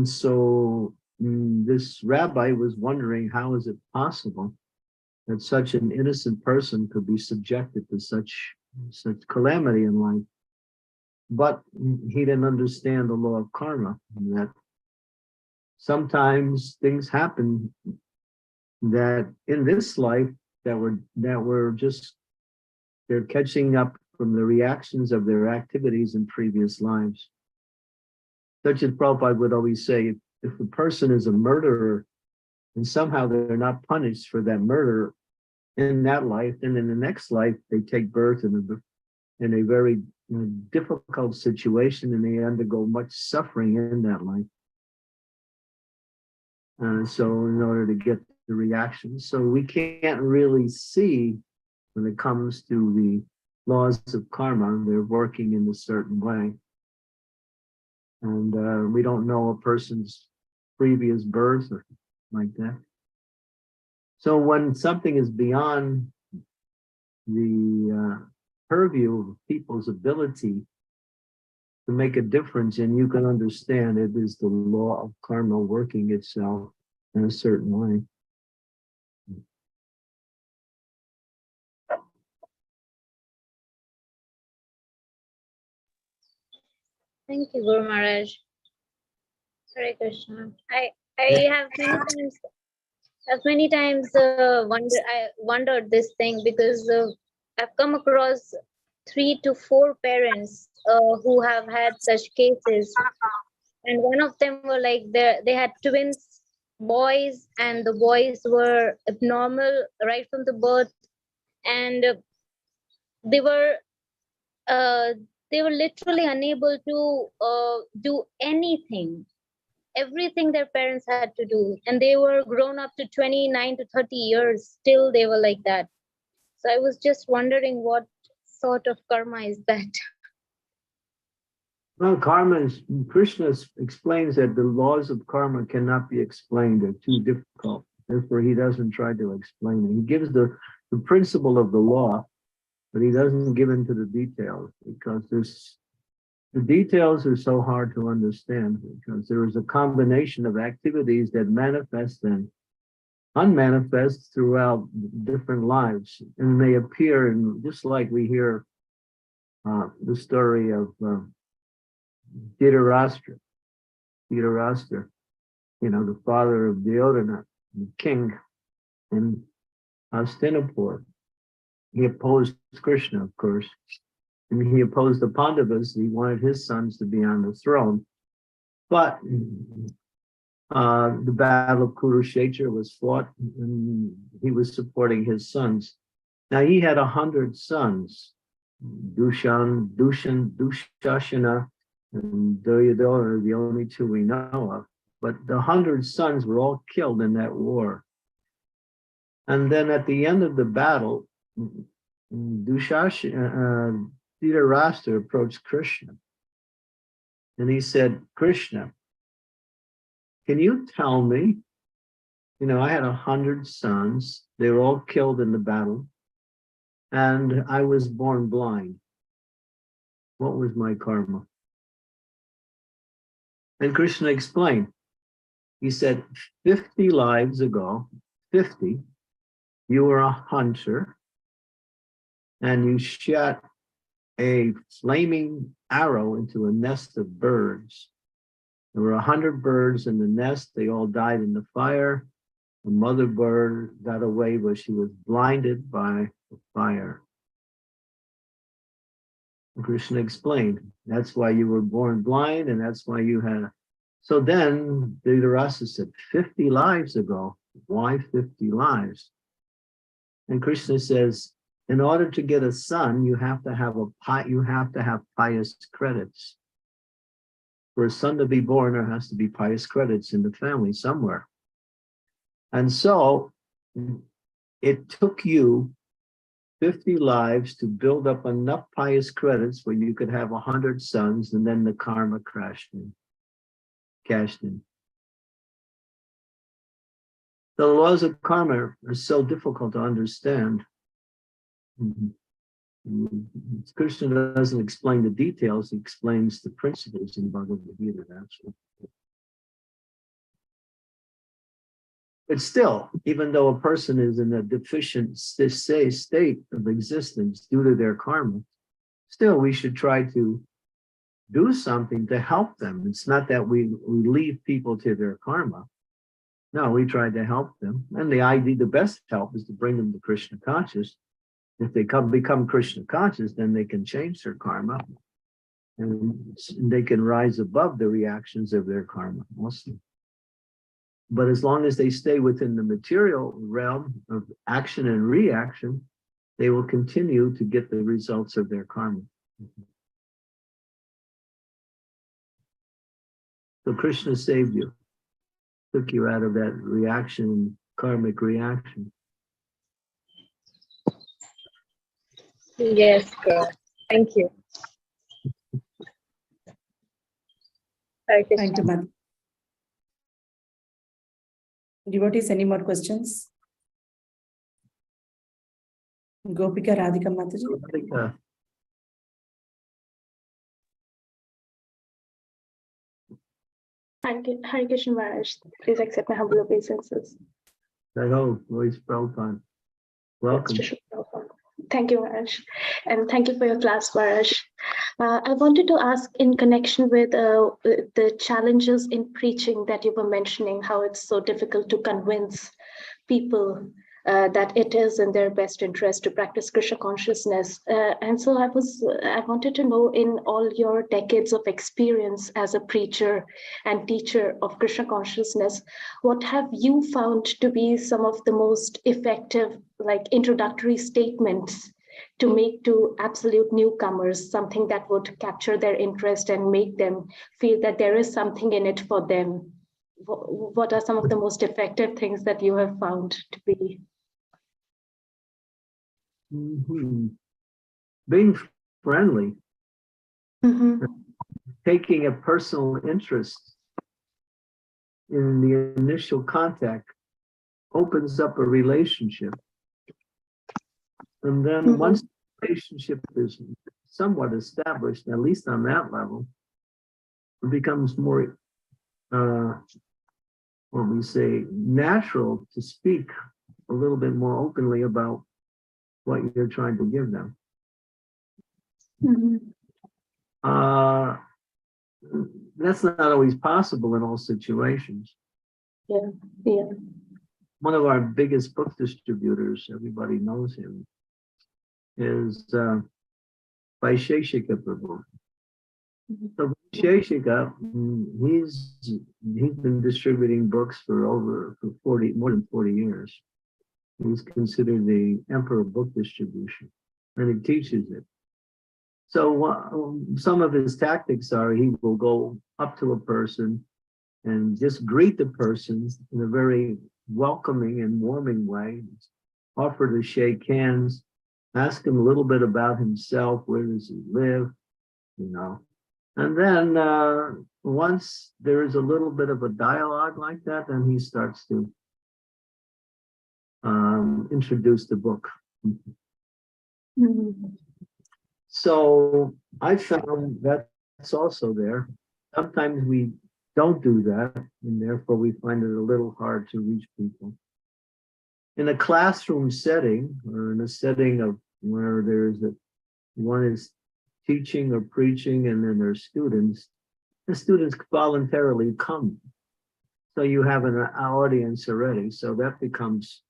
so this rabbi was wondering, how is it possible that such an innocent person could be subjected to such calamity in life? But he didn't understand the law of karma, that sometimes things happen that in this life that were just, they're catching up from the reactions of their activities in previous lives. Such as Prabhupada would always say, if a person is a murderer and somehow they're not punished for that murder in that life, then in the next life they take birth in a very difficult situation, and they undergo much suffering in that life. So in order to get the reaction, so we can't really see when it comes to the laws of karma, they're working in a certain way. And we don't know a person's previous birth or like that. So when something is beyond the purview of people's ability to make a difference, and you can understand it is the law of karma working itself in a certain way. Thank you, Guru Maharaj. Hare Krishna. I have many times wondered this thing, because I've come across 3 to 4 parents who have had such cases, and one of them were like they had twins boys, and the boys were abnormal right from the birth, and they were literally unable to do anything. Everything their parents had to do, and they were grown up to 29 to 30 years, still they were like that. So I was just wondering, what sort of karma is that? Well, karma is, Krishna explains that the laws of karma cannot be explained. They're too difficult. Therefore, he doesn't try to explain it. He gives the principle of the law, but he doesn't give into the details, because the details are so hard to understand, because there is a combination of activities that manifest and unmanifest throughout different lives, and they appear in, just like we hear the story of Dhritarashtra, the father of Duryodhana, the king in Hastinapur. He opposed Krishna, of course, and he opposed the Pandavas. He wanted his sons to be on the throne. But the battle of Kurukshetra was fought, and he was supporting his sons. Now he had 100 sons. Dushashana and Duryodhana are the only 2 we know of. but the 100 sons were all killed in that war. And then at the end of the battle, Dhritarashtra approached Krishna. And he said, Krishna, can you tell me, I had 100 sons. They were all killed in the battle. And I was born blind. What was my karma? And Krishna explained. He said, 50 lives ago, 50, you were a hunter and you shot a flaming arrow into a nest of birds. There were 100 birds in the nest. They all died in the fire. The mother bird got away, but she was blinded by the fire. And Krishna explained, that's why you were born blind, and that's why you had. So then Dhritarashtra said, 50 lives ago, why 50 lives? And Krishna says, in order to get a son, you have to have pious credits. For a son to be born, there has to be pious credits in the family somewhere. And so it took you 50 lives to build up enough pious credits where you could have 100 sons, and then the karma cashed in. The laws of karma are so difficult to understand. Krishna doesn't explain the details, he explains the principles in Bhagavad Gita, actually. But still, even though a person is in a deficient state of existence due to their karma, still we should try to do something to help them. It's not that we leave people to their karma. No, we try to help them. And the best help is to bring them to Krishna conscious. If they become Krishna conscious, then they can change their karma and they can rise above the reactions of their karma also. But as long as they stay within the material realm of action and reaction, they will continue to get the results of their karma. So Krishna saved you, took you out of that reaction, karmic reaction. Yes, God. Thank you. Hare Krishna. Thank you, Mother. Devotees, any more questions? Gopika Radhika Mataji. Hare Krishna Maharaj, please accept my humble obeisances. Hello, Royce Prabhupada. Welcome. Thank you, Maharaj. And thank you for your class, Maharaj. I wanted to ask in connection with the challenges in preaching that you were mentioning, how it's so difficult to convince people that it is in their best interest to practice Krishna consciousness. And so I wanted to know, in all your decades of experience as a preacher and teacher of Krishna consciousness, what have you found to be some of the most effective, like introductory statements to make to absolute newcomers, something that would capture their interest and make them feel that there is something in it for them? What are some of the most effective things that you have found to be? Being friendly, Mm-hmm. taking a personal interest in the initial contact opens up a relationship. And then once the relationship is somewhat established, at least on that level, it becomes more, what we say, natural to speak a little bit more openly about what you're trying to give them. Mm-hmm. That's not always possible in all situations. Yeah. One of our biggest book distributors, everybody knows him, is Vaisheshika Prabhu. So Vaisheshika, he's been distributing books for more than 40 years. He's considered the emperor of book distribution, and he teaches it. So some of his tactics are he will go up to a person and just greet the person in a very welcoming and warming way. Offer to shake hands, ask him a little bit about himself, where does he live, you know. And then once there is a little bit of a dialogue like that, then he starts to introduce the book. Mhm. So I found that's also there. Sometimes we don't do that, and therefore we find it a little hard to reach people. In a classroom setting, or in a setting of where there's one is teaching or preaching, and then there's students, the students voluntarily come. So you have an audience already. So that becomes,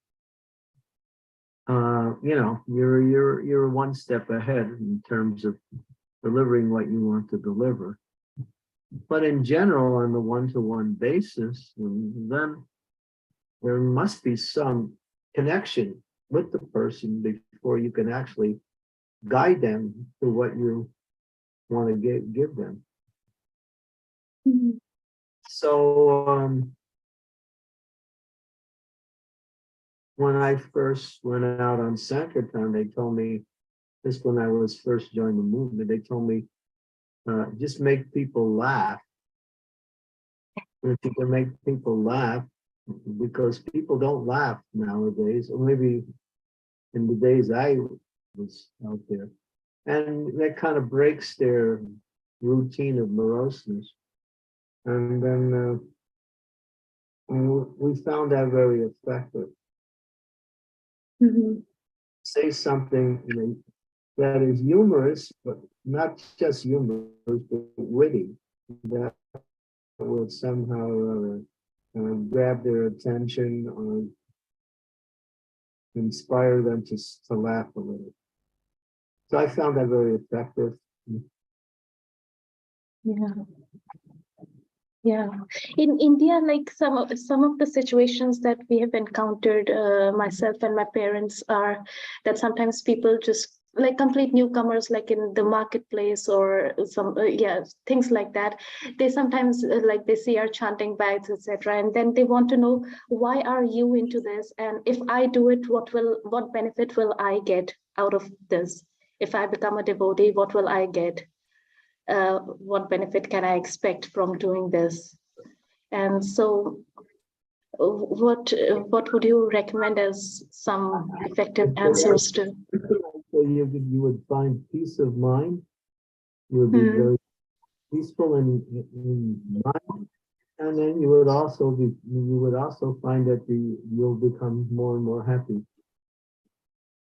you know, you're one step ahead in terms of delivering what you want to deliver. But in general, on the one-to-one basis, then there must be some connection with the person before you can actually guide them to what you want to give them. Mhm. So when I first went out on Sankirtan, they told me, just when I was first joining the movement, they told me, just make people laugh. If you can make people laugh, because people don't laugh nowadays, or maybe in the days I was out there. And that kind of breaks their routine of moroseness. And then we found that very effective. Mhm. Say something, you know, that is humorous, but not just humorous, but witty, that would somehow grab their attention or inspire them to laugh a little. So I found that very effective. Yeah. Yeah, in India, like some of the situations that we have encountered, myself and my parents, are that sometimes people just like complete newcomers, like in the marketplace or some things like that. They sometimes like they see our chanting bags, etc., and then they want to know, why are you into this? And if I do it, what benefit will I get out of this? If I become a devotee, what will I get? What benefit can I expect from doing this? And so, what would you recommend as some effective answers to? So you would find peace of mind. You would be Mm. very peaceful in mind, and then you would also find that you'll become more and more happy.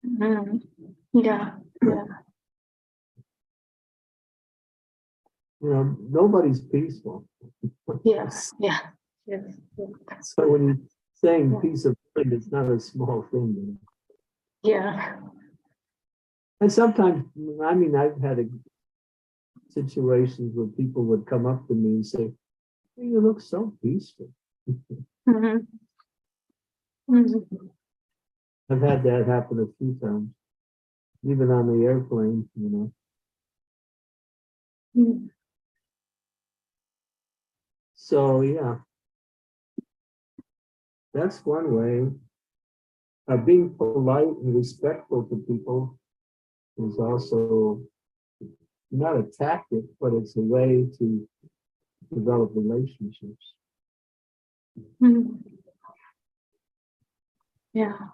Mm. Yeah, yeah, You know, nobody's peaceful. yes, yeah, yes, So when you're saying yeah, peace of mind, it's not a small thing. You know? yeah. And sometimes, I mean, I've had situations where people would come up to me and say, "Hey, you look so peaceful." Mhm. Mhm. I've had that happen a few times, even on the airplane, you know. Mhm. So yeah, that's one way. Being polite and respectful to people is also not a tactic, but it's a way to develop relationships. Mhm. Yeah,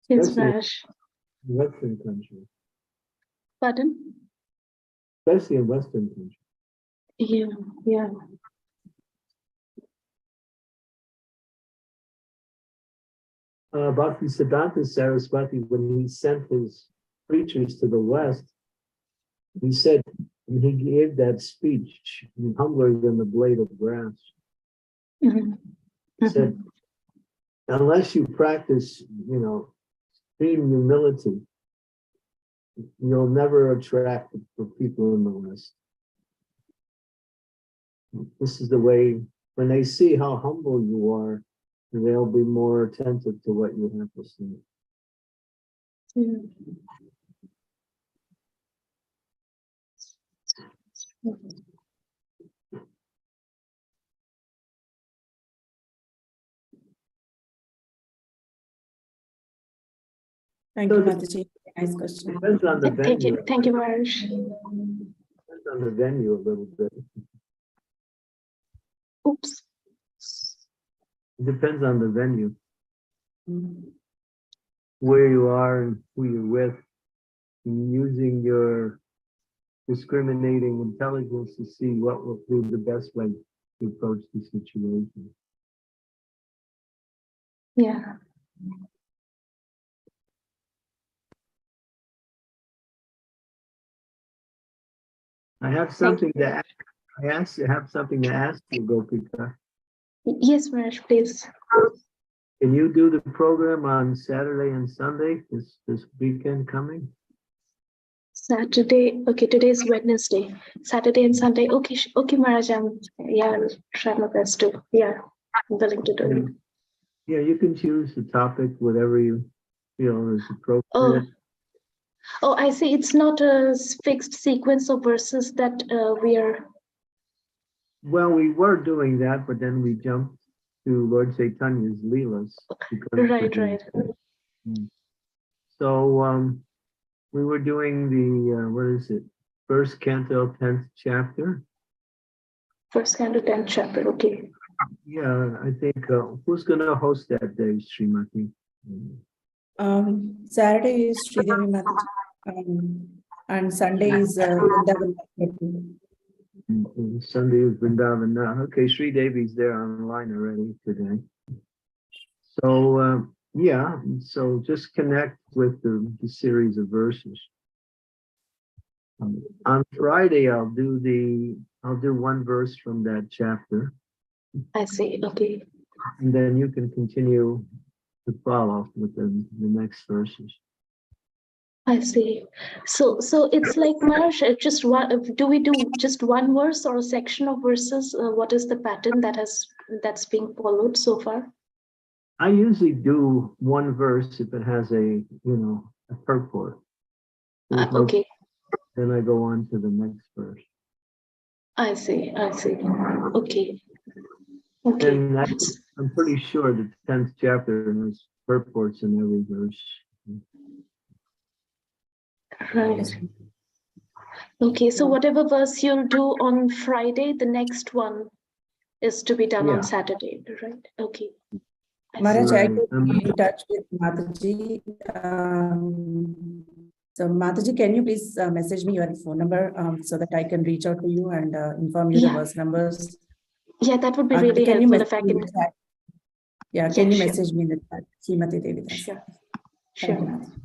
yes, Especially Raj. in Western countries. Pardon? Especially in Western countries. Yeah, yeah. Bhaktisiddhanta Saraswati, when he sent his preachers to the West, he said, and he gave that speech, humbler than the blade of grass. Mhm. He Mhm. said, unless you practice, you know, extreme humility, you'll never attract the people in the West. This is the way, when they see how humble you are, they'll be more attentive to what you have to say. Yeah. Thank you, Mataji. Nice question. Depends on the venue. Thank you, Maharaj. Depends on the venue a little bit. Oops. It depends on the venue, Mm. where you are and who you're with, and using your discriminating intelligence to see what will be the best way to approach the situation. Yeah. I have something to ask. I have something to ask you, Gopika. Yes, Maharaj, please. Can you do the program on Saturday and Sunday this weekend coming? Saturday. Okay, today is Wednesday. Saturday and Sunday. Okay, okay, Maharaj. I'll try my best to. Yeah, I'm willing to do it. Yeah, you can choose the topic, whatever you feel is appropriate. Oh, I see. It's not a fixed sequence of verses that we are. Well, we were doing that, but then we jumped to Lord Chaitanya's Leelas. Right. So we were doing the, what is it? First canto, 10th chapter. First canto, 10th chapter. Okay. Yeah, I think, who's going to host that day, Srimati? Saturday is Sridevi Mataji. And Sunday is Vrindavan Mataji. Sunday is Vrindavan now. Okay, Sri Devi's there online already today. So yeah, so just connect with the series of verses. On Friday, I'll do one verse from that chapter. I see. Okay. And then you can continue to follow with the next verses. I see. So it's like Maharaj, just one. Do we do just one verse or a section of verses? What is the pattern that's being followed so far? I usually do one verse if it has a purport. Okay. Then I go on to the next verse. I see. Okay. Okay. And I'm pretty sure the 10th chapter has purports in every verse. Right. Okay, so whatever verse you'll do on Friday, the next one is to be done on Saturday, right? Okay. Maharaj, I could Right. be in touch with Mataji. So Mataji, can you please message me your phone number so that I can reach out to you and inform you the verse numbers? Yeah, that would be really Can you helpful if I message can. me in the chat? Yeah, can you message me in the chat? Srimati Devidas. Sure. Thank you, Mataji.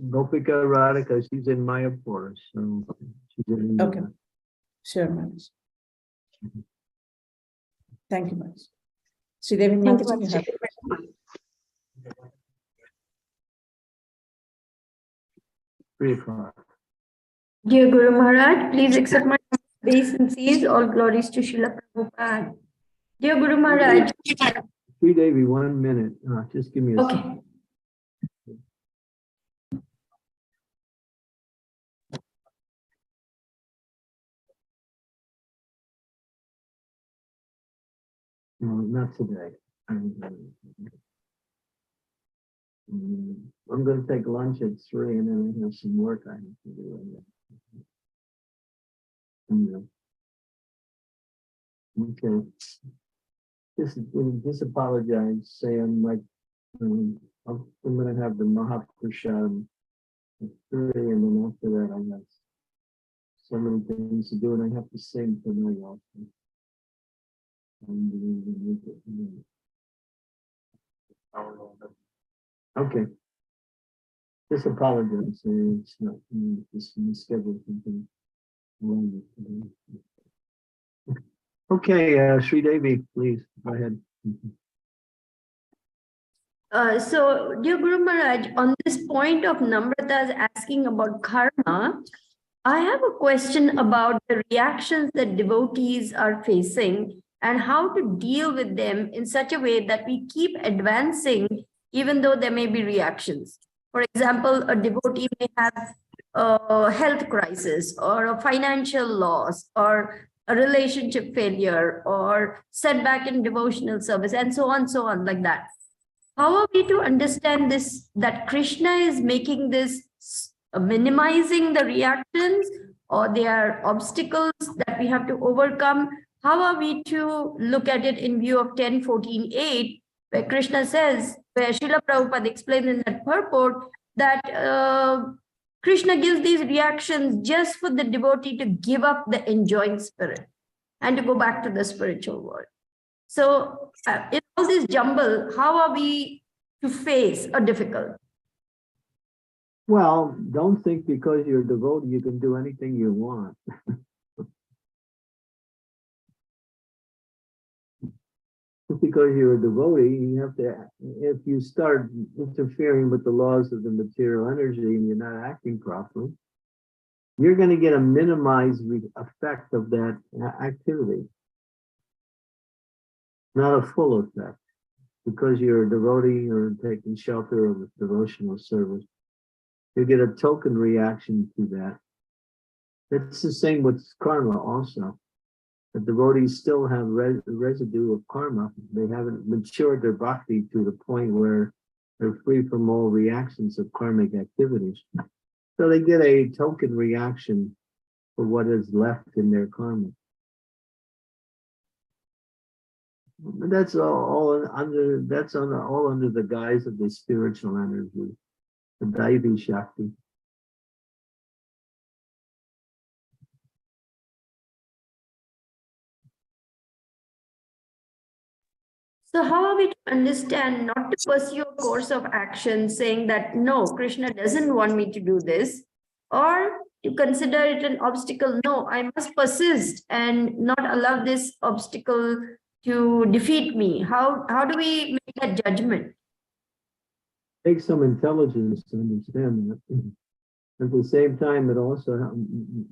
Gopika Radhika, she's in Mayapur, so she's in India. Okay. Sure, Maharaj. Thank you, Maharaj. Sridevi Mataji, you have. 3 o'clock. Dear Guru Maharaj, please accept my obeisances. All glories to Srila Prabhupada. Dear Guru Maharaj. Sri Devi, 1 minute. Just give me a second. No, not today. I'm going to take lunch at 3 and then I have some work I have to do. Okay. Just apologize. Say I'm like, I'm going to have the Mahaprasad at 3 and then after that I have so many things to do and I have to sing tonight also. Okay. Just apologize. It's not just schedule something. Okay, Sri Devi, please go ahead. So, dear Guru Maharaj, on this point of Namrata's asking about karma, I have a question about the reactions that devotees are facing and how to deal with them in such a way that we keep advancing even though there may be reactions. For example, a devotee may have a health crisis or a financial loss or a relationship failure or setback in devotional service and so on, like that. how are we to understand this, that Krishna is making this, minimizing the reactions, or they are obstacles that we have to overcome? How are we to look at it in view of 10:14:8, where Krishna says, where Srila Prabhupada explains in that purport, that Krishna gives these reactions just for the devotee to give up the enjoying spirit and to go back to the spiritual world. So in all this jumble, how are we to face a difficult? Well, don't think because you're a devotee you can do anything you want. Just because you're a devotee, you have to, if you start interfering with the laws of the material energy and you're not acting properly, you're going to get a minimized effect of that activity, not a full effect. Because you're a devotee or taking shelter of devotional service, you get a token reaction to that. It's the same with karma also. The devotees still have residue of karma. They haven't matured their bhakti to the point where they're free from all reactions of karmic activities. So they get a token reaction for what is left in their karma. But that's all under the guise of the spiritual energy, the Daivi Shakti. So how are we to understand not to pursue a course of action saying that, no, Krishna doesn't want me to do this, or to consider it an obstacle? No, I must persist and not allow this obstacle to defeat me. How do we make that judgment? Takes some intelligence to understand that. At the same time, it also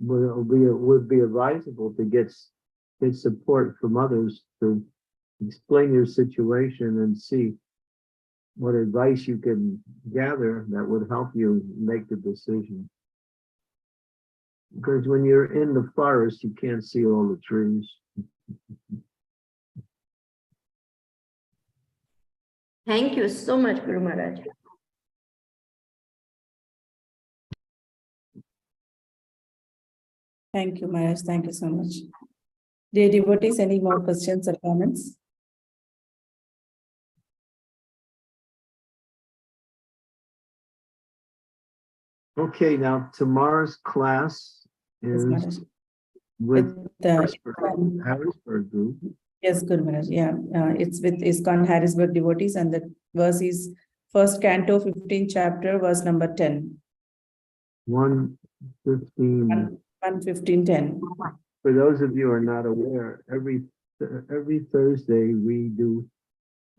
would be advisable to get support from others to explain your situation and see what advice you can gather that would help you make the decision. Because when you're in the forest, you can't see all the trees. Thank you so much, Guru Maharaj. Thank you, Maharaj. Thank you so much. Dear devotees, any more questions or comments? Okay, now tomorrow's class Yes, Maharaj. is with the Harrisburg group. Yes, Guru Maharaj. Yeah, it's with ISKCON Harrisburg devotees, and the verse is First Canto, 15th chapter, verse number 10. 1:15. 1:15:10. For those of you who are not aware, every Thursday we do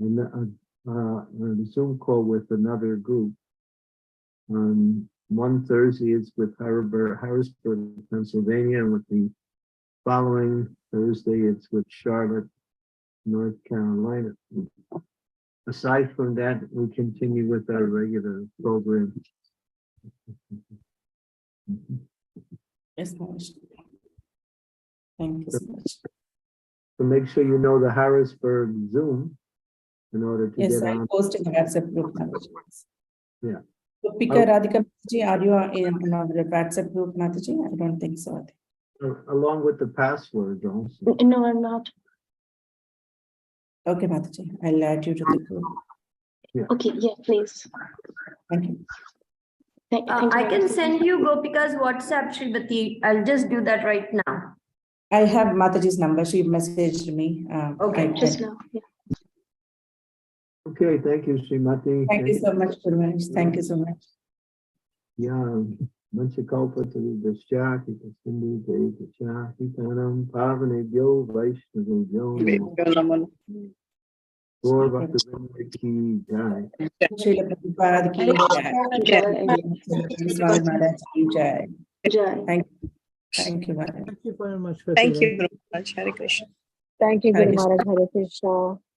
a Zoom call with another group. One Thursday it's with Harrisburg, Pennsylvania, and with the following Thursday it's with Charlotte, North Carolina. Aside from that, we continue with our regular program. Yes, Maharaj. Thank you so much. So make sure you know the Harrisburg Zoom in order to Yes, get I on. post in the WhatsApp group, Maharaj. Yeah. So, Pika Radhika Mataji, are you in the WhatsApp group, Mataji? I don't think so. Along with the password also. No, I'm not. Okay, Mataji, I'll add you to the group. Okay, yeah, please. Thank you. Thank you. I can send you Gopika's WhatsApp, Shribati. I'll just do that right now. I have Mataji's number. She messaged me. Okay, Just now. Yeah. Okay, thank you, Srimati. Thank you so much, Guru Maharaj. Thank you so much. Yeah, Manchakalpa to the Shaki, the Sindhu, the Shaki, Tanam, Pavane, Yo, Vaishnavu, Yo, Gaur Bhaktivinoda ki jai. Srila Prabhupada ki jai. Swami Maharaj ki jai. Jai. Thank you, Maharaj. Thank you very much. Thank you, Guru Maharaj. Hare Krishna. Thank you, Hare Guru Krishna. Maharaj. Hare Krishna.